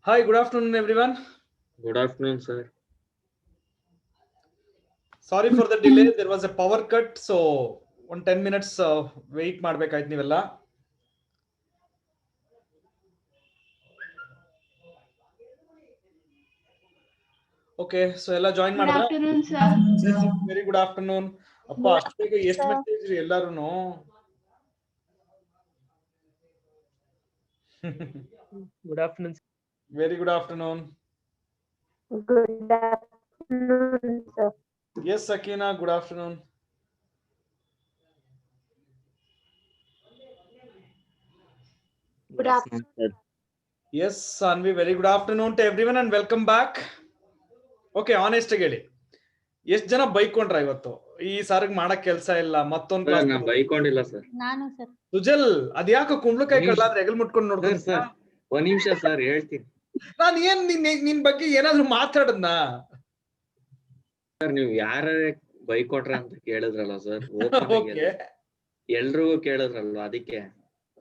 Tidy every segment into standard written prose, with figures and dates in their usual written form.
Hi, good afternoon, everyone. Good afternoon, sir. Sorry for the delay. There was a power cut, so 10 minutes wait ಮಾಡ್ಬೇಕಾಯ್ತು ನೀವೆಲ್ಲ. Okay, so ಎಲ್ಲ join Good ಮಾಡಿದ್ರಾ? afternoon, sir. Very good afternoon. ಅಪ್ಪ ಅಷ್ಟು ಬೇಗ ಎಷ್ಟು message ರೀ ಎಲ್ಲಾರುನು? Good afternoon. Very good afternoon. Good afternoon, sir. Yes, Sakina, good afternoon. Good afternoon. Sir. Yes, Sanvi, very good afternoon to everyone and welcome back. Okay, honest ಆಗಿ ಹೇಳಿ. ಎಷ್ಟು ಜನ ಬೈಕೊಂಡ್ರ ಇವತ್ತು? ಈ ಸಾರಿಗೆ ಮಾಡಕ್ ಕೆಲಸ ಇಲ್ಲ ಮತ್ತೊಂದು Sir, ಕ್ಲಾಸ್ ನಾ ಬೈಕೊಂಡಿಲ್ಲ ಸರ್. ನಾನು ಸರ್. ಸುಜಲ್ ಅದ್ಯಾಕೋ ಕುಂಬಳಕಾಯಿ ಕಳ್ಳ ಅಂದ್ರೆ ಹೆಗಲ್ ಮುಟ್ಕೊಂಡು ನೋಡ್ಕೊಂಡು ಸರ್ ಒಂದ್ ನಿಮಿಷ ಸರ್ ಹೇಳ್ತೀನಿ. ನಾನ್ ಏನ್ ನಿನ್ ಬಗ್ಗೆ ಏನಾದ್ರು ಮಾತಾಡದ್ನ? ಸರ್ ನೀವು ಯಾರ ಬೈಕೊಟ್ರ ಅಂತ ಕೇಳಿದ್ರಲ್ಲ ಸರ್. ಓಕೆ ಎಲ್ರಿಗೂ ಕೇಳಿದ್ರಲ್ವ ಅದಕ್ಕೆ.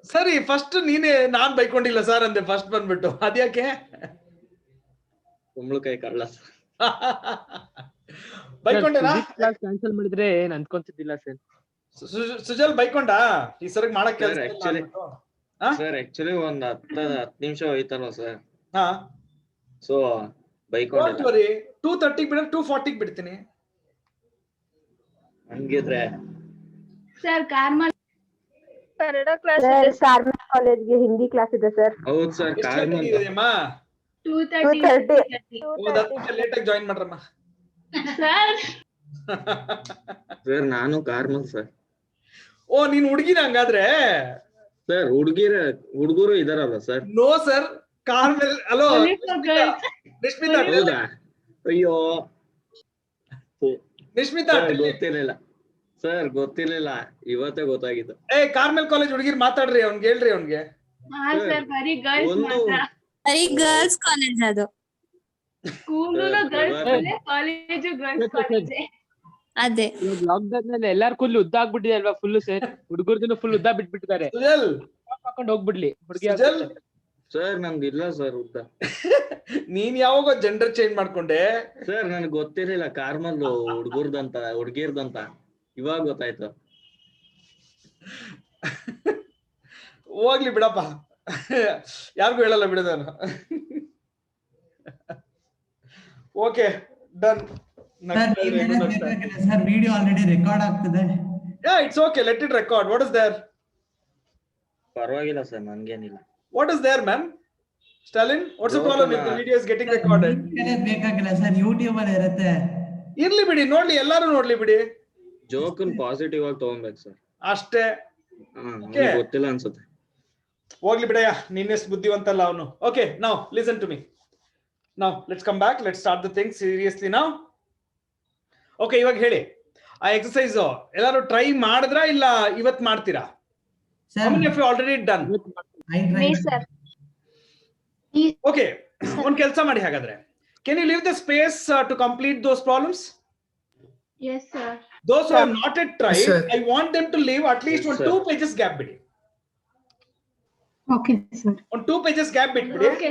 ಸರಿ, ಫಸ್ಟ್ ನೀನೇ ನಾನ್ ಬೈಕೊಂಡಿಲ್ಲ ಸರ್ ಅಂದೆ ಫಸ್ಟ್ ಬಂದ್ಬಿಟ್ಟು. ಅದ್ಯಾಕೆ? ಕುಂಬಳಕಾಯಿ ಕಳ್ಳ ಸರ್. ಬೈಕೊಂಡೇನಾ? ಕ್ಲಾಸ್ ಕ್ಯಾನ್ಸಲ್ ಮಾಡಿದ್ರೆ ಏನ್ ಅನ್ಕೊಂತಿದ್ದಿಲ್ಲ ಸರ್. ಸುಜಲ್ ಬೈಕೊಂಡ ಈ ಸರಿಗೆ ಮಾಡಕ್ Sir, ಕೆಲಸ actually- ಸರ್ ಆಕ್ಚುಲಿ ಒಂದ್ 10 ನಿಮಿಷ ಹೋಯ್ತಲ್ವ ಸರ್. ಹಾ ಸೊ ಬೈಕೊಂಡಿಲ್ಲ. 2:30 ಬಿಡ 2:40 ಬಿಡ್ತೀನಿ. ಹಂಗಿದ್ರೆ sir Carmel Sir, Carmel College ಗೆ ಹಿಂದಿ ಕ್ಲಾಸ್ ಇದೆ ಸರ್. ಹೌದ್ ಸರ್ ಕಾರ್ಮಲ್. 2:30. 2:30. ಲೇಟ್ ಆಗಿ ಜಾಯಿನ್ ಮಾಡ್ರಮ್ಮ. ಸರ್ ಸರ್ ನಾನು ಕಾರ್ಮಲ್ ಸರ್. ಓ ನೀನ್ ಹುಡುಗಿನ ಹಂಗಾದ್ರೆ? ಸರ್ ಹುಡುಗರು ಇದಾರಲ್ಲ sir. No sir, Carmel. Hello Nishmita, ಹೌದಾ? ಅಯ್ಯೋ ನಿಶ್ಮಿತಾ ಗೊತ್ತಿರ್ಲಿಲ್ಲ ಸರ್, ಗೊತ್ತಿರ್ಲಿಲ್ಲ, ಇವತ್ತೇ ಗೊತ್ತಾಗಿತ್ತು. ಕಾರ್ಮೆಲ್ ಕಾಲೇಜ್ ಹುಡುಗಿರ್ ಮಾತಾಡ್ರಿ, ಅವ್ನ್ಗೆ ಹೇಳ್ರಿ ಅವ್ನ್ಗೆ. ಹಾ ಸರ್, ಬರೀ ಗರ್ಲ್ಸ್ ಒಂದು- ಮಾತ್ರ. ಬರೀ ಗರ್ಲ್ಸ್ ಕಾಲೇಜ್ ಅದು. School girls college girls college. ಅದೇ ಲಾಕ್ಡೌನ್ ನಲ್ಲಿ ಎಲ್ಲಾರ್ ಫುಲ್ ಉದ್ದ ಆಗ್ಬಿಟ್ಟಿದೆ ಅಲ್ವಾ? ಫುಲ್ ಸರ್ ಹುಡುಗರ್ದು ಫುಲ್ ಉದ್ದ ಬಿಟ್ಬಿಟ್ಟಿದ್ದಾರೆ. ಸುಜಲ್ ಹಾಕೊಂಡು ಹೋಗ್ಬಿಡ್ಲಿ ಹುಡುಗಿ. ಸುಜಲ್ ಸರ್ ನಮ್ದು ಇಲ್ಲ ಸರ್ ಉದ್ದ. ನೀನ್ ಯಾವಾಗ ಜೆಂಡರ್ ಚೇಂಜ್ ಮಾಡ್ಕೊಂಡೆ? ಸರ್ ನನ್ಗೆ ಗೊತ್ತಿರ್ಲಿಲ್ಲ ಕಾರ್ಮಲ್ ಹುಡ್ಗಿರ್ದಂತ ಇವಾಗ ಗೊತ್ತಾಯ್ತು. ಹೋಗ್ಲಿ ಬಿಡಪ್ಪ, ಯಾರಿಗೂ ಹೇಳಲ್ಲ ಬಿಡು ನಾನು. Okay done. Sir video already record ಆಗ್ತಿದೆ. It's okay, let it record. What is there? ಪರವಾಗಿಲ್ಲ ಸರ್ ನನ್ಗೇನಿಲ್ಲ. What is there ma'am? Stalin, what's the problem if the video is getting recorded? ಬೇಕಾಗಿಲ್ಲ ಸರ್, ಯೂಟ್ಯೂಬ್ ಅಲ್ಲಿ ಇರುತ್ತೆ. ಇರ್ಲಿ ಬಿಡಿ, ನೋಡ್ಲಿ, ಎಲ್ಲಾರು ನೋಡ್ಲಿ ಬಿಡಿ. ಜೋಕನ್ ಪಾಸಿಟಿವ್ ಆಗಿ ತಗೊಂಬೇಕು ಸರ್. ಅಷ್ಟೇ. ಅವ್ನಿಗೆ ಗೊತ್ತಿಲ್ಲ ಅನ್ಸುತ್ತೆ. ಹೋಗ್ಲಿ ಬಿಡಯ್ಯ, ನಿನ್ನೆಷ್ಟು ಬುದ್ಧಿವಂತಲ್ಲ ಅವನು. Okay, now listen to me. Now let's come back, let's start the thing seriously now. Okay, ಇವಾಗ ಹೇಳಿ, ಆ ಎಕ್ಸರ್ಸೈಸ್ ಎಲ್ಲಾರು ಟ್ರೈ ಮಾಡಿದ್ರಾ ಇಲ್ಲ ಇವತ್ ಮಾಡ್ತೀರಾ? How many of you already done? Sir Okay, ಒಂದ್ ಕೆಲಸ ಮಾಡಿ ಹಾಗಾದ್ರೆ. Can you leave the space to complete those problems? Yes sir. Those who have not yet tried, Yes, sir. I want them to leave at least Yes, one sir. 2 pages gap ಬಿಡಿ. Okay sir. ಒಂದು 2 pages gap ಬಿಟ್ಬಿಡಿ. Okay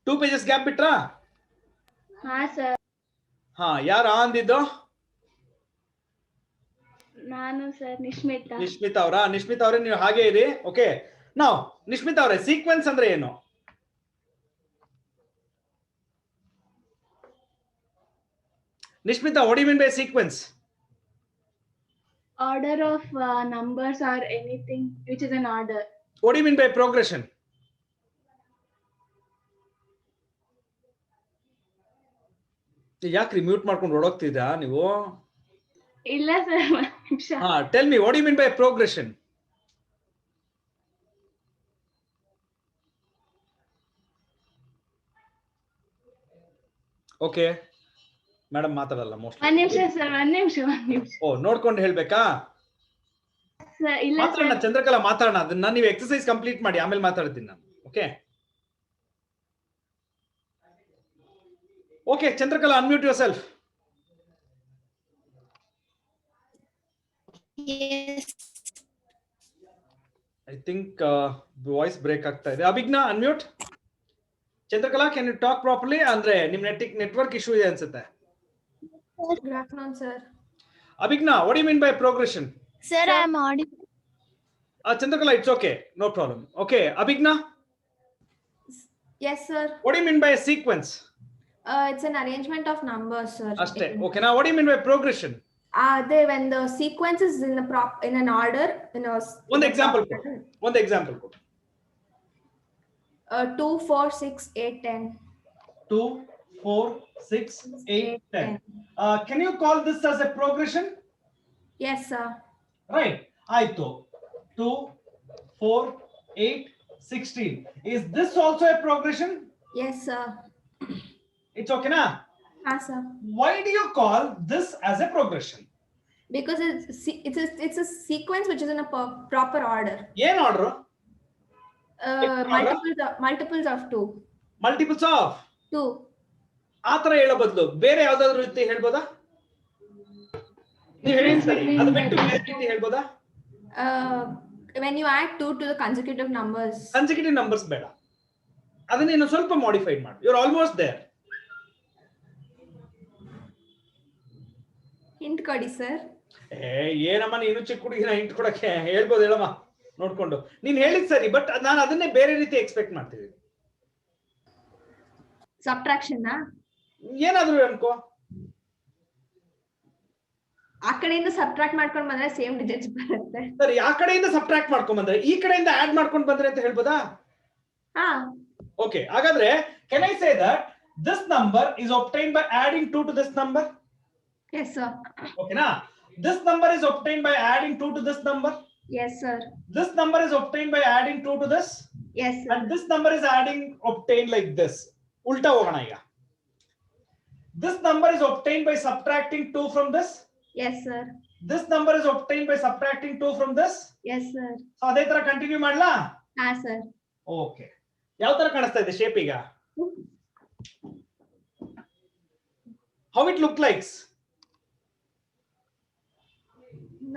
2 pages gap ಬಿಟ್ರಾ? ಹಾ sir. ಹಾ, ಯಾರು ಅಂದಿದ್ದು? ನಾನು sir Nishmitha. Nishmitha ಅವರಾ? ನಿಶ್ಮಿತಾ ಅವರೇ, ನೀವು ಹಾಗೆ ಇರಿ. ಓಕೆ, ನಾವು ನಿಶ್ಮಿತಾ ಅವರೇ, ಸೀಕ್ವೆನ್ಸ್ ಅಂದ್ರೆ ಏನು? Nishmitha, what do you mean by sequence? Order of numbers or anything which is an order. What do you mean by progression? ಯಾಕ್ರಿ ಮ್ಯೂಟ್ ಮಾಡ್ಕೊಂಡು ಓಡೋಗ್ತಿದ್ದ ನೀವು? ಇಲ್ಲ ಸರ್, ಒಂದ್ ನಿಮಿಷ. ಹಾ, tell me, what do you mean by progression? Okay, madam ಮಾತಾಡಲ್ಲ most. ಒಂದ್ ನಿಮಿಷ ಸರ್, ಒಂದ್ ನಿಮಿಷ. ಓ, ನೋಡ್ಕೊಂಡು ಹೇಳ್ಬೇಕಾ? ಸರ್ ಇಲ್ಲ ಮಾತಾಡೋಣ, ಸರ್. ಚಂದ್ರಕಲಾ ಮಾತಾಡೋಣ. ಅದನ್ನ ನೀವು ಎಕ್ಸರ್ಸೈಸ್ ಕಂಪ್ಲೀಟ್ ಮಾಡಿ, ಆಮೇಲೆ ಮಾತಾಡ್ತೀನಿ ನಾನು. Okay okay, Chandrakala, unmute your self. I think voice break ಆಗ್ತಾ ಇದೆ. Abhigna, unmute. Chandrakala, can you talk properly? ಅಂದ್ರೆ ನಿಮ್ network issue ಇದೆ ಅನ್ಸುತ್ತೆ. Good afternoon, sir. Abhigna, what do you mean by progression? Sir, I am audible. Chandrakala, it's okay. No problem. Okay, Abhigna, Yes, sir. what do you mean by a sequence? It's an arrangement of numbers, sir. ಅಷ್ಟೇ. Okay, now what do you mean by progression? When the sequence is in an order, One example. One example. 2, 4, 6, 8, 10. 2, 4, 6, 8, 10. Can you call this as a progression? Yes, sir. Right. Aito. 2, 4, 8, 16. Is this also a progression? Yes, sir. It's okay, na? Sir. Why do you call this as a progression? Because it's a sequence which is in a proper order. Yen order? Multiples of 2. Multiples of 2. ಆ ತರ ಹೇಳೋ ಬದಲು ಬೇರೆ ಯಾವ್ದಾದ್ರು ರೀತಿ ಹೇಳ್ಬೋದಾ? ನೀವು ಹೇಳಿ ಸರಿ, ಅದು ಬಿಟ್ಟು ಬೇರೆ ರೀತಿ ಹೇಳ್ಬೋದಾ? When you add 2 to the consecutive numbers. Consecutive numbers ಬೇಡ, ಅದನ್ನ ಇನ್ನು ಸ್ವಲ್ಪ ಮಾಡಿಫೈಡ್ ಮಾಡಿ. You're almost there. Hint ಕೊಡಿ ಸರ್. ಏನಮ್ಮ ನೀನು ಚಿಕ್ಕ ಹುಡುಗಿನ ಹಿಂಟ್ ಕೊಡಕ್ಕೆ ಹೇಳ್ಬೋದು, ಹೇಳಮ್ಮ ನೋಡ್ಕೊಂಡು. ನೀನ್ ಹೇಳಿದ್ ಸರಿ, ಬಟ್ ನಾನು ಅದನ್ನೇ ಬೇರೆ ರೀತಿ ಎಕ್ಸ್ಪೆಕ್ಟ್ ಮಾಡ್ತಿದ್ದೀನಿ. ಸಬ್ಟ್ರಾಕ್ಷನ್ ಏನಾದ್ರು ಅನ್ಕೋ. ಆ ಕಡೆಯಿಂದ ಸಬ್ಟ್ರಾಕ್ಟ್ ಮಾಡ್ಕೊಂಡು ಬಂದ್ರೆ ಸೇಮ್ ಡಿಜಿಟ್ಸ್ ಬರುತ್ತೆ. ಸರಿ, ಆ ಕಡೆಯಿಂದ ಸಬ್ಟ್ರಾಕ್ಟ್ ಮಾಡ್ಕೊಂಡ್ ಬಂದ್ರೆ ಈ ಕಡೆಯಿಂದ ಆಡ್ ಮಾಡ್ಕೊಂಡು ಬಂದ್ರೆ ಅಂತ ಹೇಳ್ಬೋದಾ? ಹಾ. ಓಕೆ, ಹಾಗಾದ್ರೆ can I say that this number is obtained by adding 2 to this number? Yes, sir. Okay, na? This number is obtained by adding 2 to this number. Yes, sir. This number is obtained by adding 2 to this. Yes, sir. And this number is obtained like this. Ulta hogana ಈಗ. This number is obtained by subtracting 2 from this. Yes, sir. This number is obtained by subtracting 2 from this. Yes, sir. So ಅದೇ ತರ continue ಮಾಡ್ಲಾ? ಹಾ, sir. Okay, ಯಾವ ತರ ಕಾಣಿಸ್ತಾ ಇದೆ shape ಈಗ? How it look likes?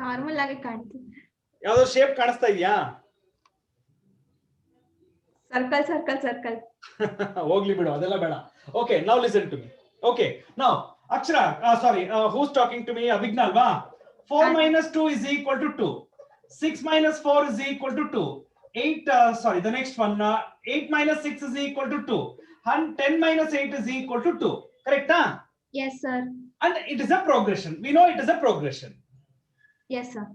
Normal ಆಗಿ ಕಾಣ್ತಿದೆ. ಯಾವ್ದೋ ಶೇಪ್ ಕಾಣಿಸ್ತಾ ಇದೆಯಾ? Circle circle circle. ಹೋಗ್ಲಿ ಬಿಡು, ಅದೆಲ್ಲ ಬೇಡ. Okay, now listen to me. Okay, now Akshara, sorry, who's talking to me? Abhigna alva? 4 minus 2 is equal to 2. 6 minus 4 is equal to 2. 8, sorry, the next one, 8 minus 6 is equal to 2. And 10 minus 8 is equal to 2. Correct, huh? Yes, sir. And it is a progression. We know it is a progression. Yes, sir.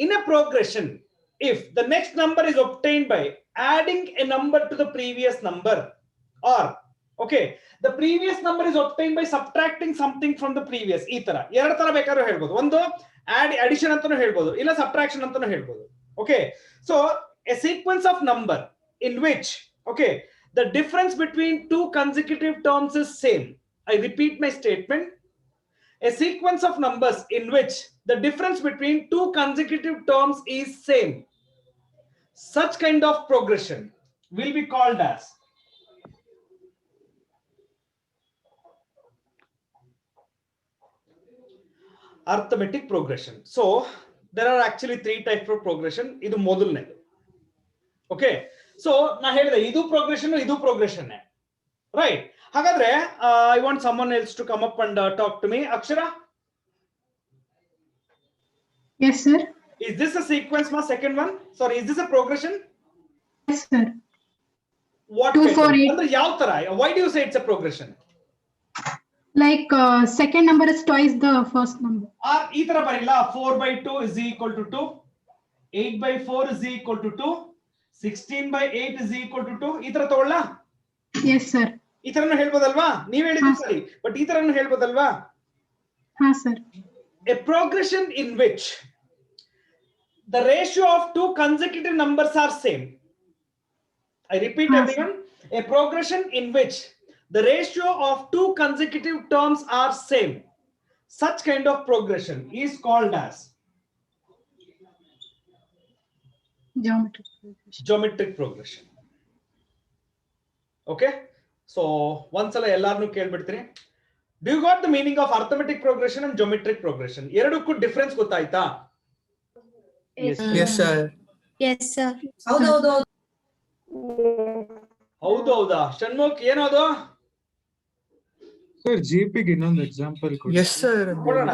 In a progression, if the next number is obtained by adding a number to the previous number, or okay, the previous number is obtained by subtracting something from the previous, ಈ ತರ ಎರಡು ತರ ಬೇಕಾದ್ರೂ ಹೇಳ್ಬೋದು. ಒಂದು addition ಅಂತಾನೂ ಹೇಳ್ಬೋದು, ಇಲ್ಲ subtraction ಅಂತಾನೂ ಹೇಳ್ಬೋದು. Okay, so a sequence of number in which, okay, the difference between two consecutive terms is same. I repeat my statement. A sequence of numbers in which the difference between two consecutive terms is same. Such kind of progression will be called as arithmetic progression. So there are actually 3 types of progression. Idu modulnedu. Okay, so na helide idu progression right? Hagadre I want someone else to come up and talk to me. Akshara, yes sir. Is this a sequence? My second one, sorry, is this a progression? Yes sir. What 2 4 8. Andre yav tara? Why do you say it's a progression? Like second number is twice the first number. Or ee tara barilla, 4 by 2 is equal to 2, 8 by 4 is equal to 2, 16 by 8 is equal to 2. Ee tara ತಗೊಳ್ಳಾ? Yes sir. ಈ ತರನು ಹೇಳ್ಬೋದಲ್ವಾ? ನೀವ್ ಹೇಳಿದ್ದು ಸರಿ, but ಈ ತರನು ಹೇಳ್ಬೋದಲ್ವಾ? ಹಾ sir. A progression in which the ratio of two consecutive numbers are same. I repeat everyone. A progression in which the ratio of two consecutive terms are same. Such kind of progression is called as geometric progression. Okay, so ಒಂದ್ಸಲ ಎಲ್ಲಾರನ್ನು ಕೇಳ್ಬಿಡ್ತೀನಿ. Do you got the meaning of arithmetic progression and geometric progression? ಎರಡಕ್ಕೂ difference ಗೊತ್ತಾಯ್ತಾ? Yes, Yes, sir. Yes sir. ಹೌದೌದು. ಹೌದು ಹೌದಾ ಷಣ್ಮುಖ್ ಏನದು? Sir ಜಿಪಿಗೆ ಇನ್ನೊಂದು example ಕೊಡಿ. Yes sir. ಕೊಡೋಣ.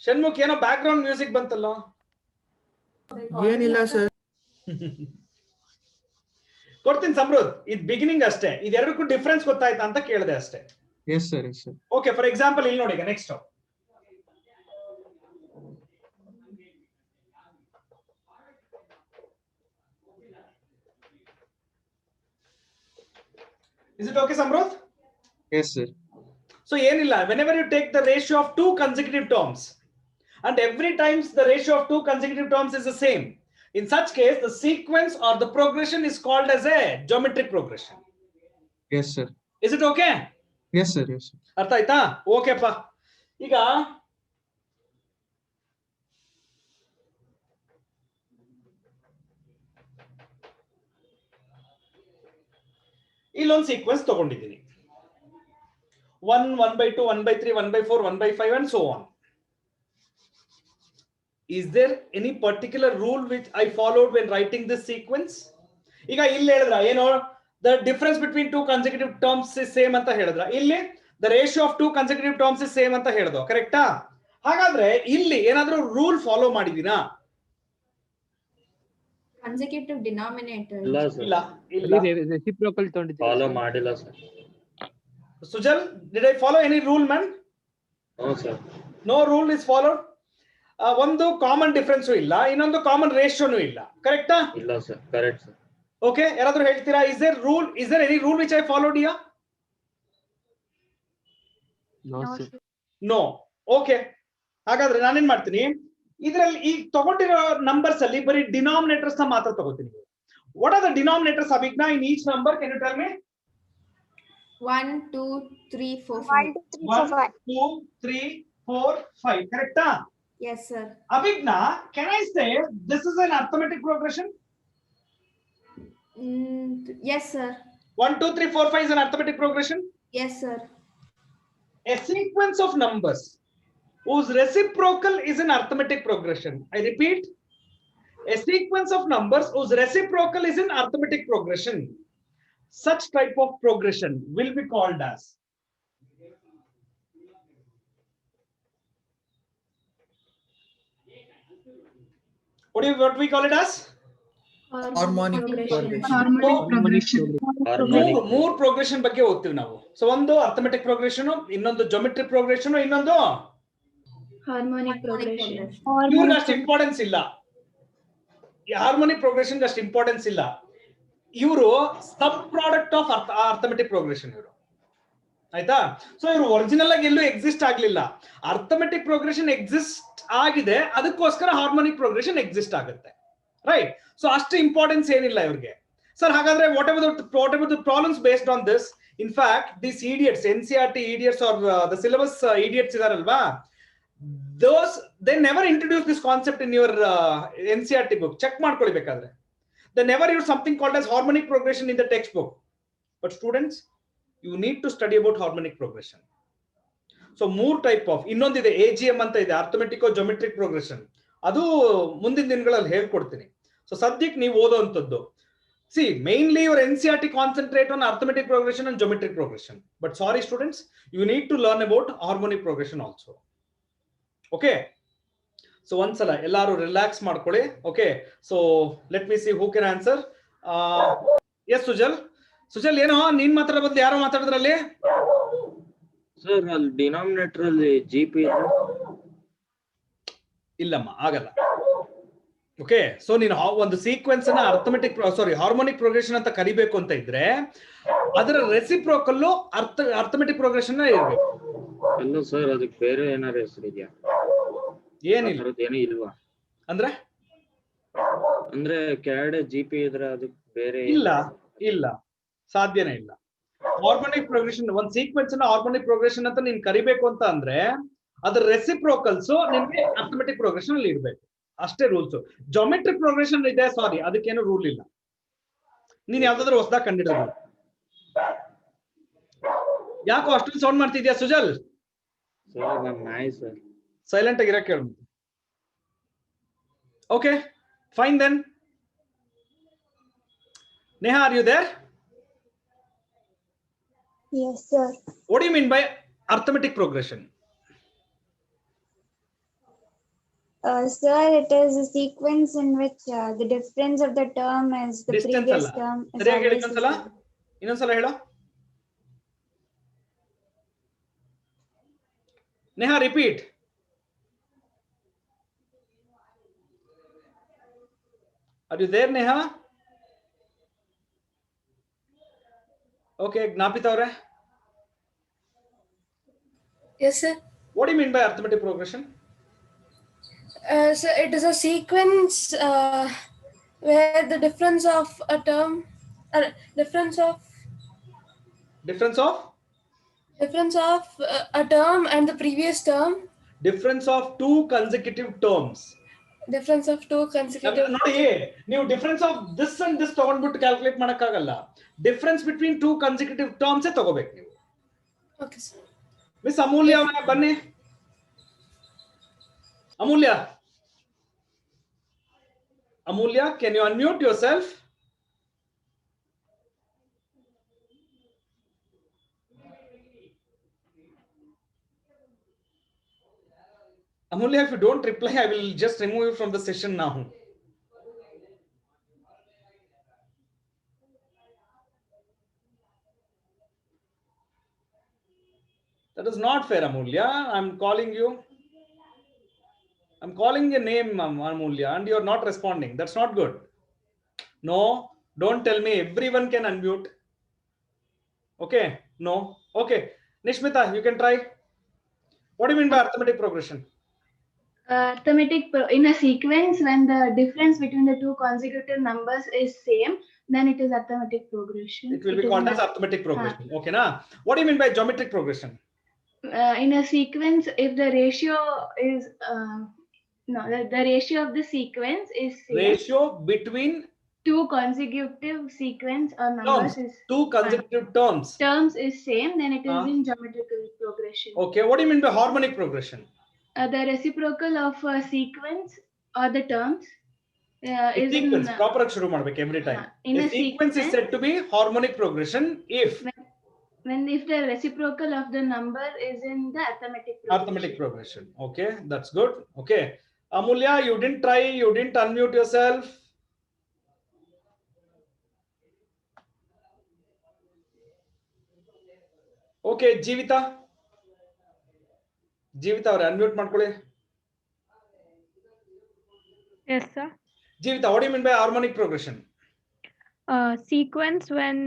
ಷಣ್ಮುಖ್ ಏನೋ ಬ್ಯಾಕ್ ಗ್ರೌಂಡ್ ಮ್ಯೂಸಿಕ್ ಬಂತಲ್ಲ? ಏನಿಲ್ಲ ಸರ್. ಕೊಡ್ತೀನಿ ಸಮೃದ್ಧ್. ಇದು ಬಿಗಿನಿಂಗ್ ಅಷ್ಟೇ, ಇದೆರಡಕ್ಕೂ ಡಿಫ್ರೆನ್ಸ್ ಗೊತ್ತಾಯ್ತಾ ಅಂತ ಕೇಳಿದೆ ಅಷ್ಟೇ. Yes sir yes sir. Okay, for example ಇಲ್ಲಿ ನೋಡಿ, next is it okay Samruddh? Yes sir. So ಏನಿಲ್ಲ, whenever you take the ratio of two consecutive terms and every times the ratio of two consecutive terms is the same, in such case the sequence or the progression is called as a geometric progression. Yes sir. Is it okay? Yes sir yes sir. ಅರ್ಥ ಆಯ್ತಾ? ಓಕೆಪ್ಪ. ಈಗ ಇಲ್ಲೊಂದು sequence ತಗೊಂಡಿದ್ದೀನಿ. 1, 1/2, 1/3, 1/4, 1/5 and so on. Is there any particular rule which I followed when writing this sequence? ಈಗ ಇಲ್ಲಿ ಹೇಳಿದ್ರ ಏನೋ the difference between two consecutive terms is same ಅಂತ ಹೇಳಿದ್ರ, ಇಲ್ಲಿ the ratio of two consecutive terms is same ಅಂತ ಹೇಳಿದ್ರು, ಕರೆಕ್ಟಾ? ಹಾಗಾದ್ರೆ ಇಲ್ಲಿ ಏನಾದ್ರೂ ರೂಲ್ ಫಾಲೋ ಮಾಡಿದೀನಾ? Consecutive denominator. ಇಲ್ಲ ಸರ್. ಇಲ್ಲ ಇಲ್ಲ. ರೆಸಿಪ್ರೋಕಲ್ ತಗೊಂಡಿದ್ದೀವಿ. ಫಾಲೋ ಮಾಡಿಲ್ಲ sir. Sujal, did I follow any rule man? No sir. No rule is followed. ಒಂದು ಕಾಮನ್ ಡಿಫರೆನ್ಸ್ ಇಲ್ಲ, ಇನ್ನೊಂದು ಕಾಮನ್ ರೇಷಿಯೋನು ಇಲ್ಲ, ಕರೆಕ್ಟಾ? ಇಲ್ಲ ಸರ್, ಕರೆಕ್ಟ್ ಸರ್. ಓಕೆ, ಯಾರಾದ್ರೂ ಹೇಳ್ತೀರಾ? is there any rule which I followed here? No, sir. No. Okay, ಹಾಗಾದ್ರೆ ನಾನೇನ್ ಮಾಡ್ತೀನಿ, ಇದರಲ್ಲಿ ಈ ತಗೊಂಡಿರೋ ನಂಬರ್ಸ್ ಅಲ್ಲಿ ಬರೀ ಡಿನಾಮಿನೇಟರ್ಸ್ ನ ಮಾತ್ರ ತಗೋತೀನಿ. What are the denominators Abhijna in each number? Can you tell me? 1, 2, 3, 4, 5. 1, 2, 3, 4, 5. ಕರೆಕ್ಟಾ? Yes, sir. Abhigna, can I say this is an arithmetic progression? Yes, sir. 1, 2, 3, 4, 5 is an arithmetic progression. Yes, sir. A sequence of numbers whose reciprocal is an arithmetic progression. I repeat, a sequence of numbers whose reciprocal is an arithmetic progression. Such type of progression will be called as what we call it as? Harmonic progression. Harmonic progression. ಮೂರ್ progression ಬಗ್ಗೆ ಓದ್ತೀವಿ ನಾವು. So ಒಂದು arithmetic progression, ಇನ್ನೊಂದು geometric progression, ಇನ್ನೊಂದು Harmonic progression. ಇವ್ರಿಗೆ ಅಷ್ಟು importance ಇಲ್ಲ. ಹಾರ್ಮೋನಿಕ್ ಪ್ರೋಗ್ರೆಷನ್ ಅಷ್ಟು ಇಂಪಾರ್ಟೆನ್ಸ್ ಇಲ್ಲ. ಇವರು ಸಬ್ ಪ್ರಾಡಕ್ಟ್ ಆಫ್ ಅರ್ಥಮೆಟಿಕ್ ಪ್ರೋಗ್ರೆಷನ್ ಇವರು, ಆಯ್ತಾ? ಸೊ ಇವರು ಒರಿಜಿನಲ್ ಆಗಿ ಎಲ್ಲೂ ಎಕ್ಸಿಸ್ಟ್ ಆಗ್ಲಿಲ್ಲ. ಅರ್ಥಮೆಟಿಕ್ ಪ್ರೋಗ್ರೆಷನ್ ಎಕ್ಸಿಸ್ಟ್ ಆಗಿದೆ, ಅದಕ್ಕೋಸ್ಕರ ಹಾರ್ಮೋನಿಕ್ ಪ್ರೋಗ್ರೆಷನ್ ಎಕ್ಸಿಸ್ಟ್ ಆಗುತ್ತೆ, ರೈಟ್? ಸೊ ಅಷ್ಟು ಇಂಪಾರ್ಟೆನ್ಸ್ ಏನಿಲ್ಲ ಇವ್ರಿಗೆ. ಸರ್ ಹಾಗಾದ್ರೆ what ever the problems based on this, in fact this idiots, NCERT idiots or the syllabus idiots ಇದಾರಲ್ವಾ, those they never introduce this concept in your NCERT book. Check ಮಾಡ್ಕೊಳ್ಳಿ ಬೇಕಾದ್ರೆ. They never use something called as harmonic progression in the textbook. But students, you need to study about harmonic progression. So ಮೂರ್ type of, ಇನ್ನೊಂದಿದೆ AGM ಅಂತ ಇದೆ, arithmetic geometric progression. ಅದು ಮುಂದಿನ ದಿನಗಳಲ್ಲಿ ಹೇಳ್ಕೊಡ್ತೀನಿ. ಸೊ ಸದ್ಯಕ್ಕೆ ನೀವು ಓದೋಂಥದ್ದು, see mainly your NCERT concentrate on arithmetic progression and geometric progression. But sorry students, you need to learn about harmonic progression also. Okay, so ಒಂದ್ಸಲ ಎಲ್ಲಾರು ರಿಲ್ಯಾಕ್ಸ್ ಮಾಡ್ಕೊಳ್ಳಿ. Okay, so let me see who can answer. Yes Sujal ಏನೋ ನೀನ್ ಮಾತಾಡೋ ಬದಲು ಯಾರೋ ಮಾತಾಡಿದ್ರಲ್ಲಿ? Sir ಅಲ್ಲಿ ಡಿನಾಮಿನೇಟರ್ ಅಲ್ಲಿ GP ಇದೆ. ಇಲ್ಲಮ್ಮ, ಆಗಲ್ಲ. ಓಕೆ, ಸೊ ನೀನು ಒಂದು ಸೀಕ್ವೆನ್ಸ್ ಅನ್ನ ಹಾರ್ಮೋನಿಕ್ ಪ್ರೋಗ್ರೆಷನ್ ಅಂತ ಕರಿಬೇಕು ಅಂತ ಇದ್ರೆ ಅದರ ರೆಸಿಪ್ರೋಕಲ್ ಅರ್ಥಮೆಟಿಕ್ ಪ್ರೋಗ್ರೆಷನ್ ಇರ್ಬೇಕು. ಅಲ್ಲ ಸರ್, ಅದಕ್ಕೆ ಬೇರೆ ಏನಾರ ಹೆಸರು ಇದೆಯಾ? ಏನಿಲ್ಲ. ಏನೂ ಇಲ್ವಾ? ಅಂದ್ರೆ ಕ್ಯಾಡ್ GP ಇದ್ರೆ ಅದಕ್ಕೆ ಬೇರೆ ಇಲ್ಲ, ಸಾಧ್ಯನೇ ಇಲ್ಲ. ಹಾರ್ಮೋನಿಕ್ ಪ್ರೋಗ್ರೆಷನ್, ಒಂದ್ ಸೀಕ್ವೆನ್ಸ್ ಅನ್ನ ಹಾರ್ಮೋನಿಕ್ ಪ್ರೋಗ್ರೆಷನ್ ಅಂತ ನೀನ್ ಕರಿಬೇಕು ಅಂತ ಅಂದ್ರೆ ಅದ್ರ ರೆಸಿಪ್ರೋಕಲ್ಸ್ ನಿಮ್ಗೆ ಅರ್ಥಮೆಟಿಕ್ ಪ್ರೋಗ್ರೆಷನ್ ಅಲ್ಲಿ ಇರ್ಬೇಕು, ಅಷ್ಟೇ ರೂಲ್ಸ್. ಜೊಮೆಟ್ರಿಕ್ ಪ್ರೋಗ್ರೆಷನ್ ಇದೆ, ಸಾರಿ, ಅದಕ್ಕೇನು ರೂಲ್ ಇಲ್ಲ. ನೀನ್ ಯಾವ್ದಾದ್ರು ಹೊಸದಾಗ ಕಂಡಿಡೋದು. ಯಾಕೋ ಅಷ್ಟೊಂದು ಸೌಂಡ್ ಮಾಡ್ತಿದ್ಯಾ ಸುಜಲ್? ಸರ್ ನಮ್ಮ ನಾಯಿ ಸರ್. ಸೈಲೆಂಟ್ ಆಗಿರಕ್ಕೆ ಹೇಳು. Okay fine then, Neha, are you there? Yes, sir. What do you mean by arithmetic progression? Sir, it is a sequence in which the difference of the term is the Distance previous alla. term is ಸರಿಯಾಗಿ ಹೇಳಿ always the ಇನ್ನೊಂದ್ಸಲ. same. ಇನ್ನೊಂದ್ಸಲ ಹೇಳು. Neha, repeat. Are you there, Neha? Okay, Gnapita avare. Yes, sir. What do you mean by arithmetic progression? So it is a sequence where the difference of a term, difference of a term and the previous term. Difference of two consecutive terms. Difference of two consecutive. ನೋಡಿ ನೀವು difference of this and this ತಗೊಂಡ್ಬಿಟ್ಟು calculate ಮಾಡಕ್ಕಾಗಲ್ಲ. Difference between two consecutive terms ತಗೋಬೇಕು ನೀವು. Okay, sir. Miss ಅಮೂಲ್ಯ ಬನ್ನಿ. Amulya, can you unmute yourself? Amulya, if you don't reply, I will just remove you from the session now. That is not fair, Amulya. I'm calling you. I'm calling your name, Amulya, and you're not responding. That's not good. No, don't tell me everyone can unmute. Okay, no. Okay, Nishmita, you can try. What do you mean by arithmetic progression? In a sequence, when the difference between the two consecutive numbers is same, then it is arithmetic progression. It will be called as arithmetic progression. Okay, na? What do you mean by geometric progression? In a sequence, if the ratio is the ratio of the sequence is same. Ratio between two consecutive sequence or numbers terms. is Two consecutive terms is same, then it is in geometrical progression. Okay, what do you mean by harmonic progression? The reciprocal of a sequence or the terms is sequence. in Proper shuru madbek every time. In a sequence is said to be harmonic progression if if the reciprocal of the number is in the arithmetic progression. Okay, that's good. Okay, Amulya, you didn't try, you didn't unmute yourself. Okay, Jeevita avare unmute ಮಾಡ್ಕೊಳ್ಳಿ. Yes, sir. Jeevita, what do you mean by harmonic progression? Sequence when